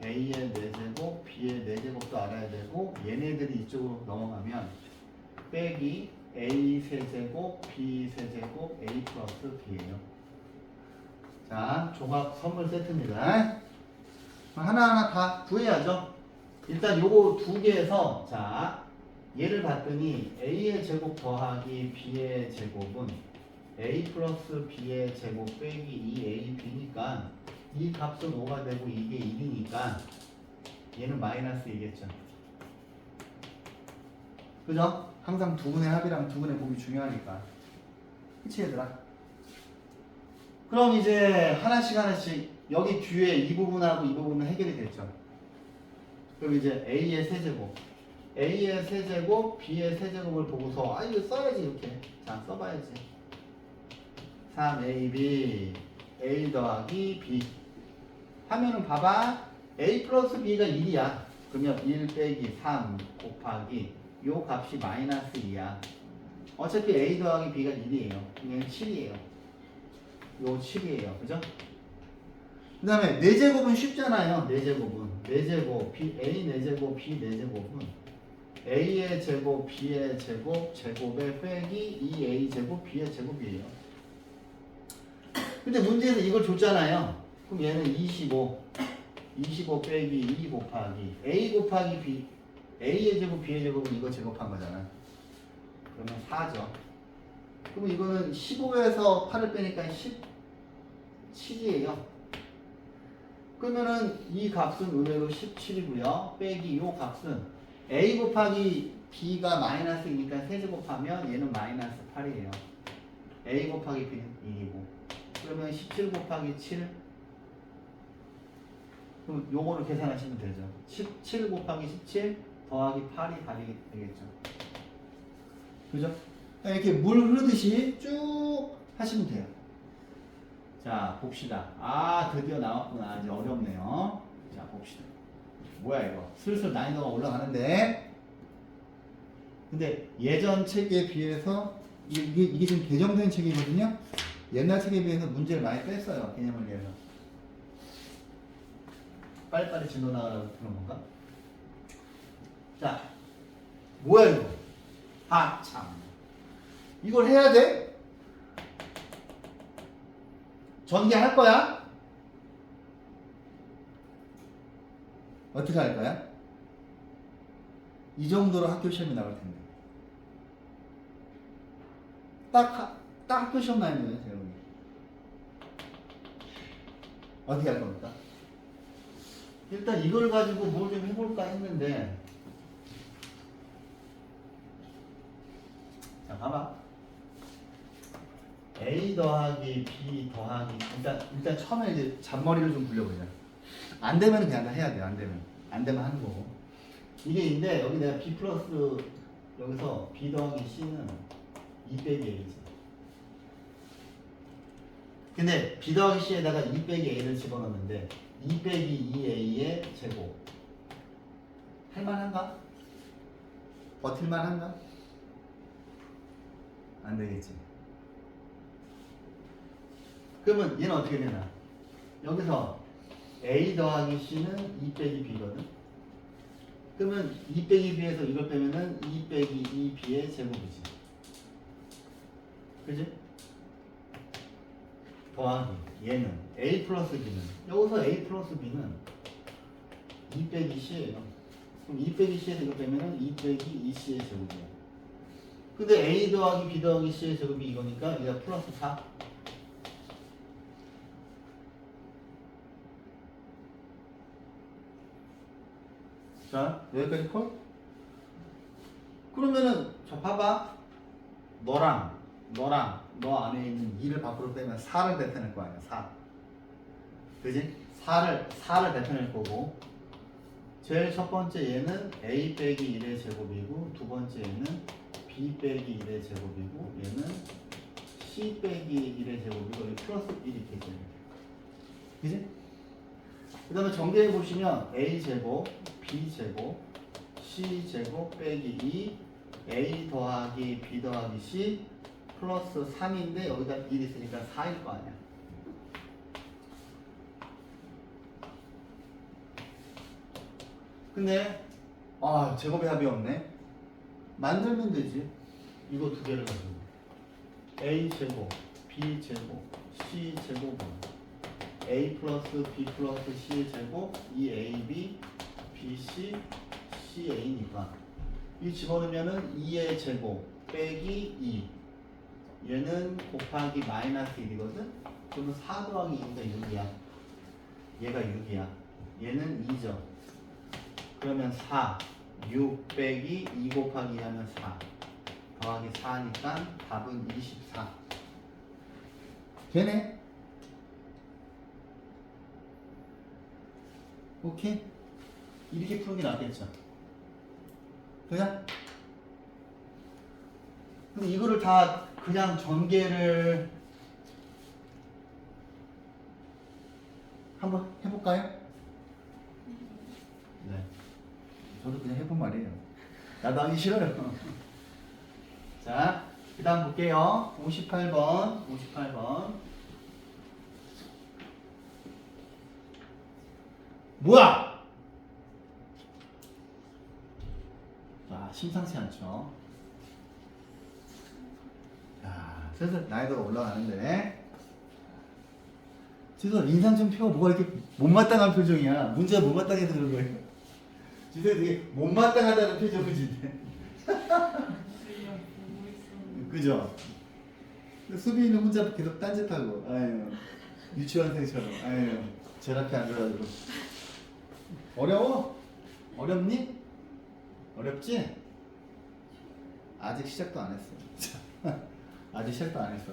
A의 4제곱, B의 4제곱도 알아야 되고 얘네들이 이쪽으로 넘어가면 빼기 A 세제곱, B 세제곱, A 플러스 B예요. 자, 종합 선물 세트입니다. 하나하나 다 구해야죠. 일단 요거 두 개에서 자 얘를 봤더니 a의 제곱 더하기 b의 제곱은 a 플러스 b의 제곱 빼기 2ab니까 이 값은 5가 되고 이게 1이니까 얘는 마이너스 2겠죠. 그죠? 항상 두 분의 합이랑 두 분의 곱이 중요하니까. 그치 얘들아? 그럼 이제 하나씩 여기 뒤에 이 부분하고 이 부분은 해결이 됐죠. 그럼 이제 a의 세제곱 a의 세제곱 b의 세제곱을 보고서 이거 써야지 이렇게. 자 써봐야지. 3ab a 더하기 b 하면은 봐봐 a 플러스 b가 1이야. 그러면 1 빼기 3 곱하기 요 값이 마이너스 2야. 어차피 a 더하기 b가 1이에요. 그냥 7이에요. 요 7이에요. 그죠? 그 다음에 4제곱은 쉽잖아요. 4제곱은 4제곱 a 4제곱 b 4제곱은 a의 제곱 b의 제곱 제곱에 빼기 2a 제곱 b의 제곱이에요. 근데 문제에서 이걸 줬잖아요. 그럼 얘는 25 빼기 2 곱하기 a 곱하기 b a의 제곱 b의 제곱은 이거 제곱한 거잖아. 그러면 4죠. 그럼 이거는 15에서 8을 빼니까 17이에요. 그러면은 이 값은 의외로 17이고요. 빼기 요 값은 a 곱하기 b가 마이너스이니까 세제곱하면 얘는 마이너스 8이에요. a 곱하기 b는 2이고 그러면 17 곱하기 7 그럼 요거를 계산하시면 되죠. 17 곱하기 17 더하기 8이 답이 되겠죠. 그죠? 이렇게 물 흐르듯이 쭉 하시면 돼요. 자 봅시다. 드디어 나왔구나. 이제 어렵네요. 자 봅시다. 뭐야 이거 슬슬 난이도가 올라가는데 근데 예전 책에 비해서 이게 지금 개정된 책이거든요. 옛날 책에 비해서 문제를 많이 뺐어요. 개념을 위해서 빨리빨리 진도 나가라고 그런 건가? 자 뭐야 이거 참 이걸 해야 돼? 전개할 거야? 어떻게 할 거야? 이 정도로 학교 시험이 나올 텐데. 딱 학교 시험 나야 돼요, 여러분. 어떻게 할 겁니까? 일단 이걸 가지고 뭘 좀 해볼까 했는데, 자, 봐봐. A 더하기 B 더하기 일단 처음에 이제 잔머리를 좀 굴려보자. 안 되면 그냥 다 해야 돼. 안 되면 하는 거고. 이게 있는데 여기 내가 B 플러스 여기서 B 더하기 C는 2 빼기 A지. 근데 B 더하기 C에다가 2 빼기 A를 집어넣는데 2 빼기 2A의 제곱 할만한가? 버틸만한가? 안 되겠지. 그러면 얘는 어떻게 되나? 여기서 A 더하기 C는 2 빼기 B거든? 그러면 2 빼기 B에서 이걸 빼면은 2 빼기 2B의 제곱이지. 그지? 더하기 얘는 A 플러스 B는 여기서 A 플러스 B는 2 빼기 C예요. 그럼 2 빼기 C에서 이거 빼면은 2 빼기 2C의 제곱이야. 근데 A 더하기 B 더하기 C의 제곱이 이거니까 얘가 플러스 4. 자, 여기까지 콜? 그러면은, 자, 봐봐. 너랑 너 안에 있는 2를 밖으로 빼면 4를 뱉어낼 거 아니야, 4. 그지? 4를 뱉어낼 거고. 제일 첫 번째 얘는 A 빼기 1의 제곱이고, 두 번째 얘는 B 빼기 1의 제곱이고, 얘는 C 빼기 1의 제곱이고, 여기 플러스 1이 있겠죠. 그지? 그 다음에 정리해 보시면 A 제곱, B 제곱, C 제곱 빼기 2, A 더하기 B 더하기 C 플러스 3인데 여기다 1 있으니까 4일 거 아니야. 근데 제곱의 합이 없네. 만들면 되지. 이거 두 개를 가지고 A 제곱, B 제곱, C 제곱은 a 플러스 b 플러스 c의 제곱 2ab bc ca니까 이 집어넣으면은 2의 제곱 빼기 2 얘는 곱하기 마이너스 1이거든? 그러면 4 더하기 2니까 6이야. 얘가 6이야. 얘는 2죠. 그러면 4 6 빼기 2 곱하기 2 하면 4 더하기 4니까 답은 24 되네? 오케이? 이렇게 푸는 게 낫겠죠? 그냥? 근데 이거를 다 그냥 전개를 한번 해볼까요? 네. 저도 그냥 해본 말이에요. 나도 하기 싫어요. 자, 그 다음 볼게요. 58번. 뭐야? 자, 심상치 않죠? 자, 슬슬 나이도가 올라가는데. 지금 인상 좀 펴. 뭐가 이렇게 못마땅한 표정이야. 문제가 못마땅해서 그런 거예요. 지금 되게 못마땅하다는 표정을 짓네. 그죠? 수빈이는 혼자 계속 딴짓하고, 아유, 유치원생처럼, 아유, 제 앞에 앉아가지고. 어려워? 어렵니? 어렵지? 아직 시작도 안 했어. 아직 시작도 안 했어.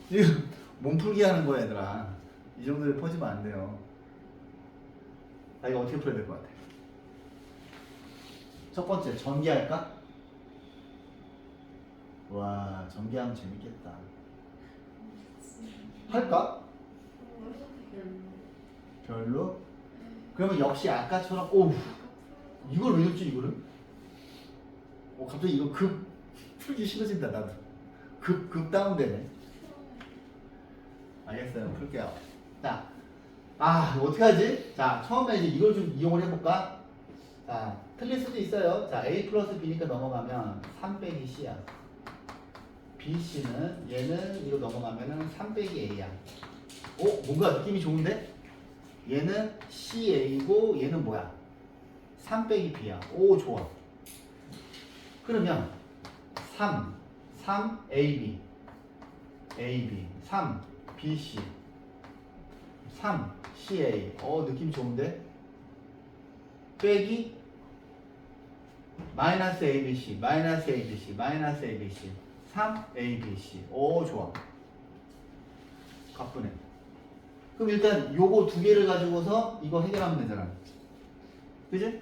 지금 몸풀기 하는 거야, 얘들아. 이 정도에 퍼지면 안 돼요. 나 이거 어떻게 풀어야 될 것 같아? 첫 번째, 전개할까? 와, 전개하면 재밌겠다. 할까? 별로? 그러면 역시 아까처럼, 오, 이걸 왜 줬지, 이거를? 갑자기 이거 풀기 싫어진다, 나도. 급 다운되네. 알겠어요, 풀게요. 자, 어떡하지? 자, 처음에 이제 이걸 좀 이용을 해볼까? 자, 틀릴 수도 있어요. 자, a 플러스 b니까 넘어가면 3 빼기 c야. bc는 얘는 이거 넘어가면은 3 빼기 a야. 뭔가 느낌이 좋은데? 얘는 ca고 얘는 뭐야? 3 빼기 b야. 오, 좋아. 그러면 3 ab 3 bc 3 ca. 느낌 좋은데? 빼기 마이너스 abc 3 abc. 오, 좋아. 가쁘네. 그럼 일단 요거 두 개를 가지고서 이거 해결하면 되잖아. 그지?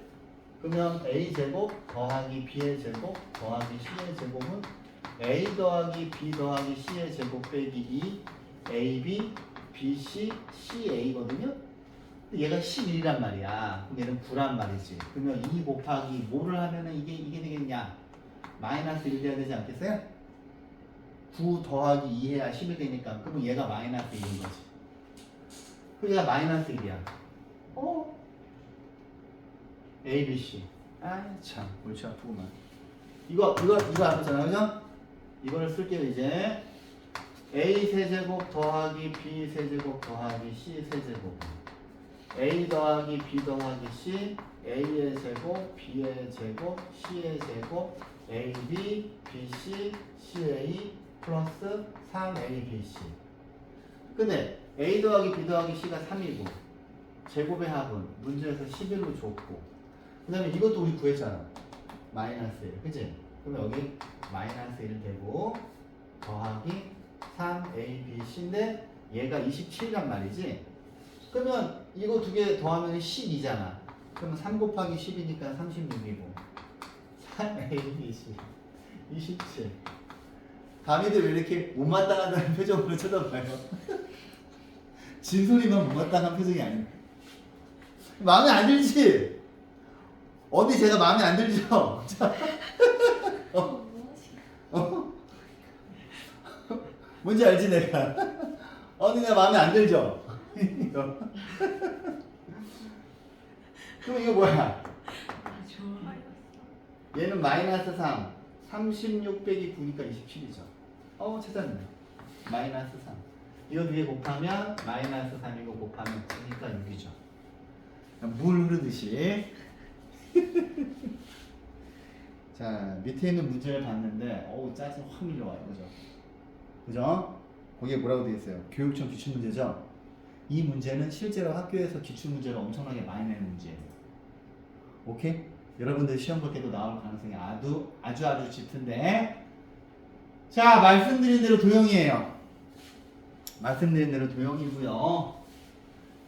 그러면 a제곱 더하기 b의 제곱 더하기 c의 제곱은 a 더하기 b 더하기 c의 제곱 빼기 2 ab bc ca거든요. 얘가 11이란 말이야. 그럼 얘는 9란 말이지. 그러면 2 곱하기 뭐를 하면은 이게 되겠냐? 마이너스 1 돼야 되지 않겠어요? 9 더하기 2 해야 10이 되니까. 그러면 얘가 마이너스 1인 거지. 그럼 얘가 마이너스 1이야. A, B, C. 참, 골치 아프구만. 이거 아프잖아, 그죠? 이거를 쓸게요, 이제. A 세제곱 더하기 B 세제곱 더하기 C 세제곱. A 더하기 B 더하기 C, A의 제곱, B의 제곱, C의 제곱, AB, BC, CA 플러스 3ABC. 근데 A 더하기 B 더하기 C가 3이고 제곱의 합은 문제에서 11로 줬고 그 다음에 이것도 우리 구했잖아. 마이너스 1, 그치? 그러면 여기 마이너스 1 되고 더하기 3ABC인데 얘가 27이란 말이지? 그러면 이거 두 개 더하면 12잖아. 그러면 3 곱하기 10이니까 36이고 3ABC 27. 감이들 왜 이렇게 못마땅하다는 표정으로 쳐다봐요? 진솔이만 못마땅한 표정이 아닌데 마음에 안 들지? 어디 제가 마음에 안 들죠? 뭔지 알지 내가? 어디 내가 마음에 안 들죠? 그럼 이거 뭐야? 얘는 마이너스 36 빼기 9니까 27이죠. 찾았네. 마이너스 3. 이거 두 개 곱하면 마이너스 3이고 곱하면 9니까 6이죠. 물 흐르듯이. 자, 밑에 있는 문제를 봤는데 어우 짜증 확 밀려와요. 그죠? 그죠? 거기에 뭐라고 되어 있어요? 교육청 기출문제죠? 이 문제는 실제로 학교에서 기출문제를 엄청나게 많이 내는 문제예요. 오케이? 여러분들 시험 볼 때도 나올 가능성이 아주 짙은데, 자, 말씀드린 대로 도형이에요. 말씀드린 대로 도형이고요.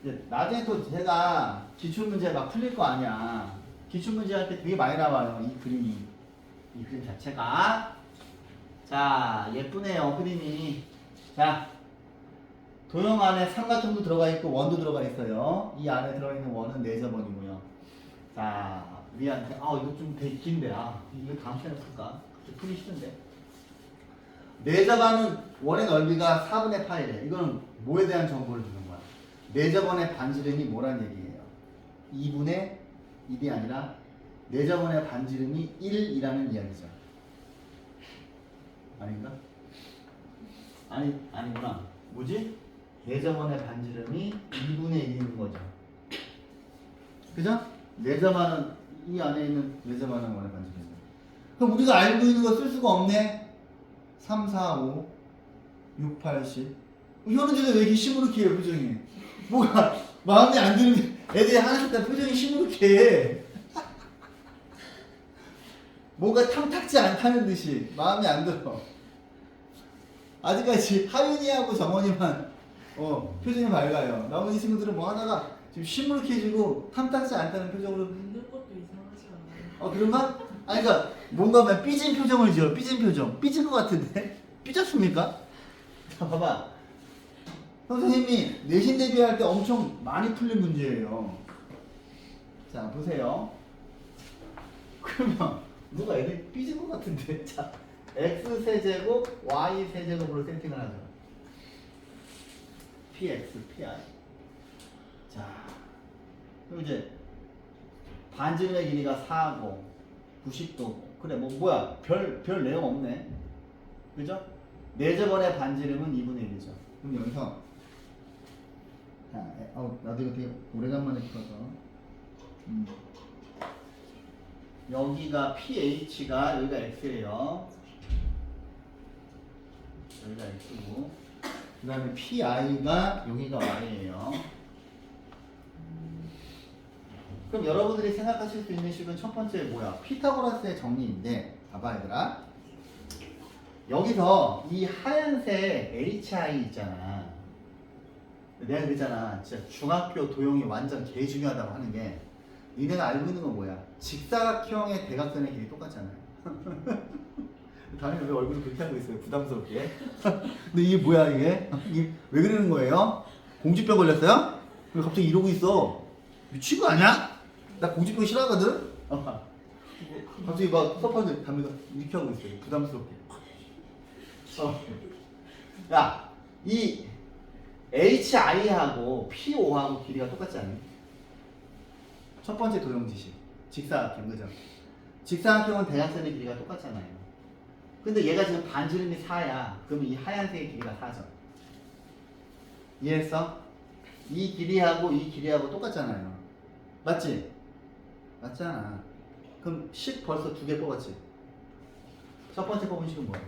이제 나중에 또 제가 기출문제 막 풀릴 거 아니야. 기출문제 할 때 되게 많이 나와요. 이 그림이. 이 그림 자체가. 자, 예쁘네요. 그림이. 자, 도형 안에 삼각형도 들어가 있고 원도 들어가 있어요. 이 안에 들어있는 원은 4점원이고요. 자, 위한테 이거 좀 되게 긴데. 이거 다음 시간에 풀까? 풀기 싫은데. 4점원은 원의 넓이가 4분의 파이래. 이거는 뭐에 대한 정보를 주는 거야? 4점원의 반지름이 뭐란 얘기예요? 2분의 1이 아니라 4점원의 반지름이 1이라는 이야기죠. 아닌가? 아니구나. 뭐지? 4점원의 반지름이 2분의 1인 거죠. 그죠? 4점원은 이 안에 있는 4점원의 원의 반지름이죠. 그럼 우리가 알고 있는 거 쓸 수가 없네. 3, 4, 5, 6, 8, 10. 현우진은 왜 이렇게 시무룩해요, 표정이? 뭐가 마음에 안 드는 애들이 하나씩 다 표정이 시무룩해. 뭔가 탐탁지 않다는 듯이 마음에 안 들어. 아직까지 하윤이하고 정원이만 표정이 밝아요. 나머지 친구들은 뭐 하다가 지금 시무룩해지고 탐탁지 않다는 표정으로. 웃는 것도 이상하지 않아요? 그런가? 그러니까 뭔가 막 삐진 표정을 지어. 삐진 표정. 삐진 것 같은데? 삐졌습니까? 자, 봐봐. 선생님이 내신 대비할 때 엄청 많이 풀린 문제예요. 자, 보세요. 그러면 누가 애들 삐진 것 같은데? 자, x 세제곱 y 세제곱으로 세팅을 하죠. px, pi. 자, 그럼 이제 반지름의 길이가 4고 90도고. 그래, 뭐야? 별 내용 없네. 그죠? 4점원의 반지름은 2분의 1이죠. 그럼 여기서 나도 이거 되게 오래간만에 풀어서 여기가 pH가 여기가 x예요. 여기가 x고 그 다음에 pi가 여기가 y예요. 그럼 여러분들이 생각하실 수 있는 식은 첫 번째 뭐야? 피타고라스의 정리인데 봐봐 얘들아. 여기서 이 하얀색 HI 있잖아. 내가 그랬잖아. 진짜 중학교 도형이 완전 개 중요하다고 하는 게 니네가 알고 있는 건 뭐야? 직사각형의 대각선의 길이 똑같잖아요. 다음에 왜 얼굴을 그렇게 하고 있어요? 부담스럽게. 근데 이게 뭐야 이게? 이게 왜 그러는 거예요? 공주병 걸렸어요? 왜 갑자기 이러고 있어? 미친 거 아니야? 나 공주병 싫어하거든? 갑자기 막 수업하는데 담배가 이렇게 하고 있어요. 부담스럽게. 야, 이 HI하고 PO하고 길이가 똑같지 않니? 첫 번째 도형 지식. 직사각형, 그죠? 직사각형은 대각선의 길이가 똑같잖아요. 근데 얘가 지금 반지름이 4야. 그러면 이 하얀색의 길이가 4죠. 이해했어? 이 길이하고 이 길이하고 똑같잖아요. 맞지? 맞잖아. 그럼 10 벌써 2개 뽑았지? 첫 번째 뽑은 식은 뭐야?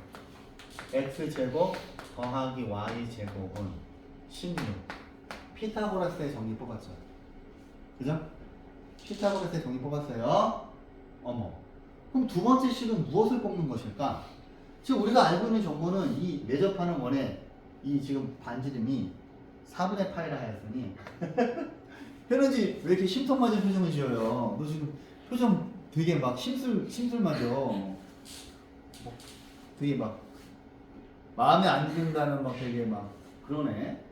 x제곱 더하기 y제곱은 16. 피타고라스의 정리 뽑았죠. 그죠? 피타고라스의 정리 뽑았어요. 어머. 그럼 두 번째 식은 무엇을 뽑는 것일까? 지금 우리가 알고 있는 정보는 이 매접하는 원의 이 지금 반지름이 4분의 파이라 하였으니 현은지 왜 이렇게 심통 맞은 표정을 지어요? 너 지금 표정 되게 막 심술 맞아. 되게 막 마음에 안 든다는 막 되게 막 그러네.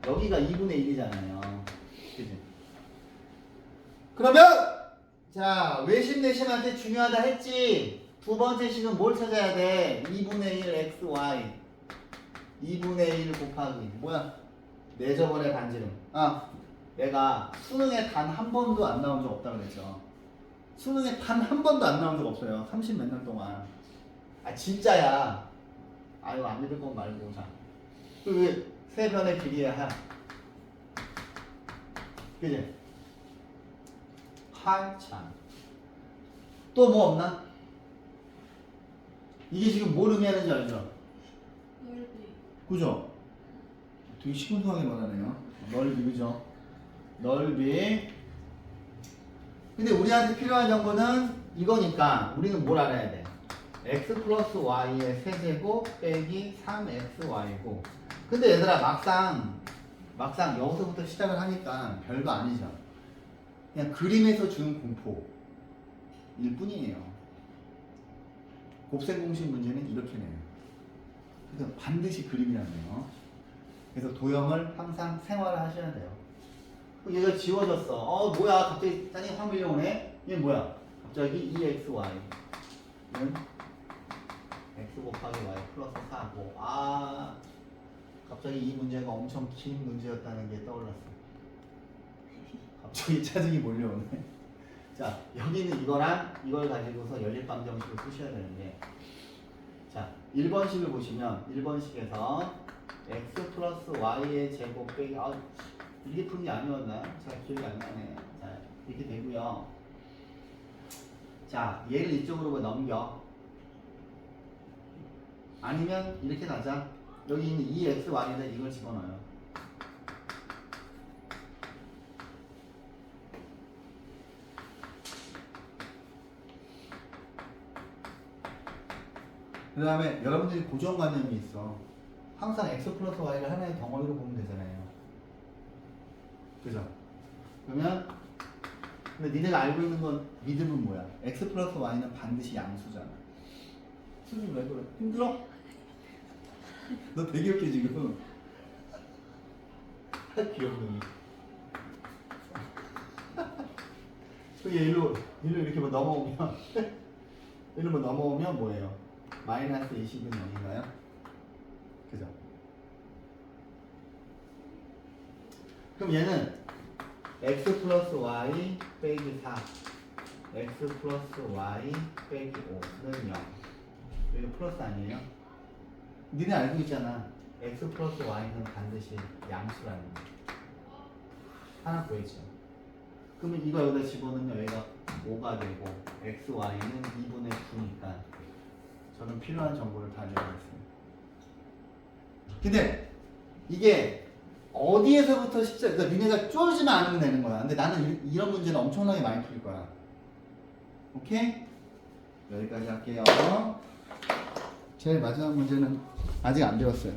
여기가 2분의 1이잖아요. 그치? 그러면 자, 외심 내심한테 중요하다 했지. 두 번째 식은 뭘 찾아야 돼? 2분의 1 xy 2분의 1 곱하기 뭐야? 4점원의 반지름. 내가 수능에 단 한 번도 안 나온 적 없다고 그랬죠. 수능에 단 한 번도 안 나온 적 없어요. 30 몇 년 동안. 진짜야. 안 믿을 건 말고. 자, 왜 세 변의 길이의 할. 그지? 한참. 또 뭐 없나? 이게 지금 뭘 의미하는지 알죠? 넓이. 그죠? 되게 시큰둥하게 말하네요. 넓이, 그죠? 넓이. 근데 우리한테 필요한 정보는 이거니까 우리는 뭘 알아야 돼? x 플러스 y의 세제곱 빼기 3xy고. 근데 얘들아 막상 여기서부터 시작을 하니까 별거 아니죠. 그냥 그림에서 주는 공포일 뿐이에요. 곱셈 공식 문제는 이렇게 내요. 그래서 반드시 그림이라네요. 그래서 도형을 항상 생활을 하셔야 돼요. 얘가 지워졌어. 뭐야 갑자기 짠이 확 밀려오네. 얘 뭐야? 갑자기 2xy 는 x 곱하기 y 플러스 4고 갑자기 이 문제가 엄청 긴 문제였다는 게 떠올랐어. 갑자기 짜증이 몰려오네. 자, 여기는 이거랑 이걸 가지고서 연립방정식을 푸셔야 되는데, 자, 1번식을 보시면 1번식에서 x 플러스 y의 제곱 빼기 이게 푸는 게 아니었나? 잘 기억이 안 나네. 자, 이렇게 되고요. 자, 얘를 이쪽으로 넘겨. 아니면 이렇게 가자. 여기 있는 2xy에다 이걸 집어넣어요. 그 다음에 여러분들이 고정관념이 있어. 항상 x 플러스 y를 하나의 덩어리로 보면 되잖아요. 그죠? 그러면 근데 니네가 알고 있는 건 믿음은 뭐야? x 플러스 y는 반드시 양수잖아. 수준 왜 그래? 힘들어? 너 되게 웃겨 지금. 귀엽네. 얘 일로 이렇게 뭐 넘어오면 일로 뭐 넘어오면 뭐예요? 마이너스 20은 0인가요? 그죠? 그럼 얘는 x 플러스 y 빼기 4 x 플러스 y 빼기 5는 0. 여기 플러스 아니에요? 니네 알고 있잖아. x 플러스 y는 반드시 양수라는 거. 하나 구했죠. 그러면 이거 여기다 집어넣으면 여기가 5가 되고 x, y는 2분의 9니까 저는 필요한 정보를 다 알려드렸습니다. 근데 이게 어디에서부터 그러니까 니네가 쪼르지만 않으면 되는 거야. 근데 나는 이런 문제는 엄청나게 많이 풀 거야. 오케이? 여기까지 할게요. 제일 마지막 문제는 아직 안 배웠어요.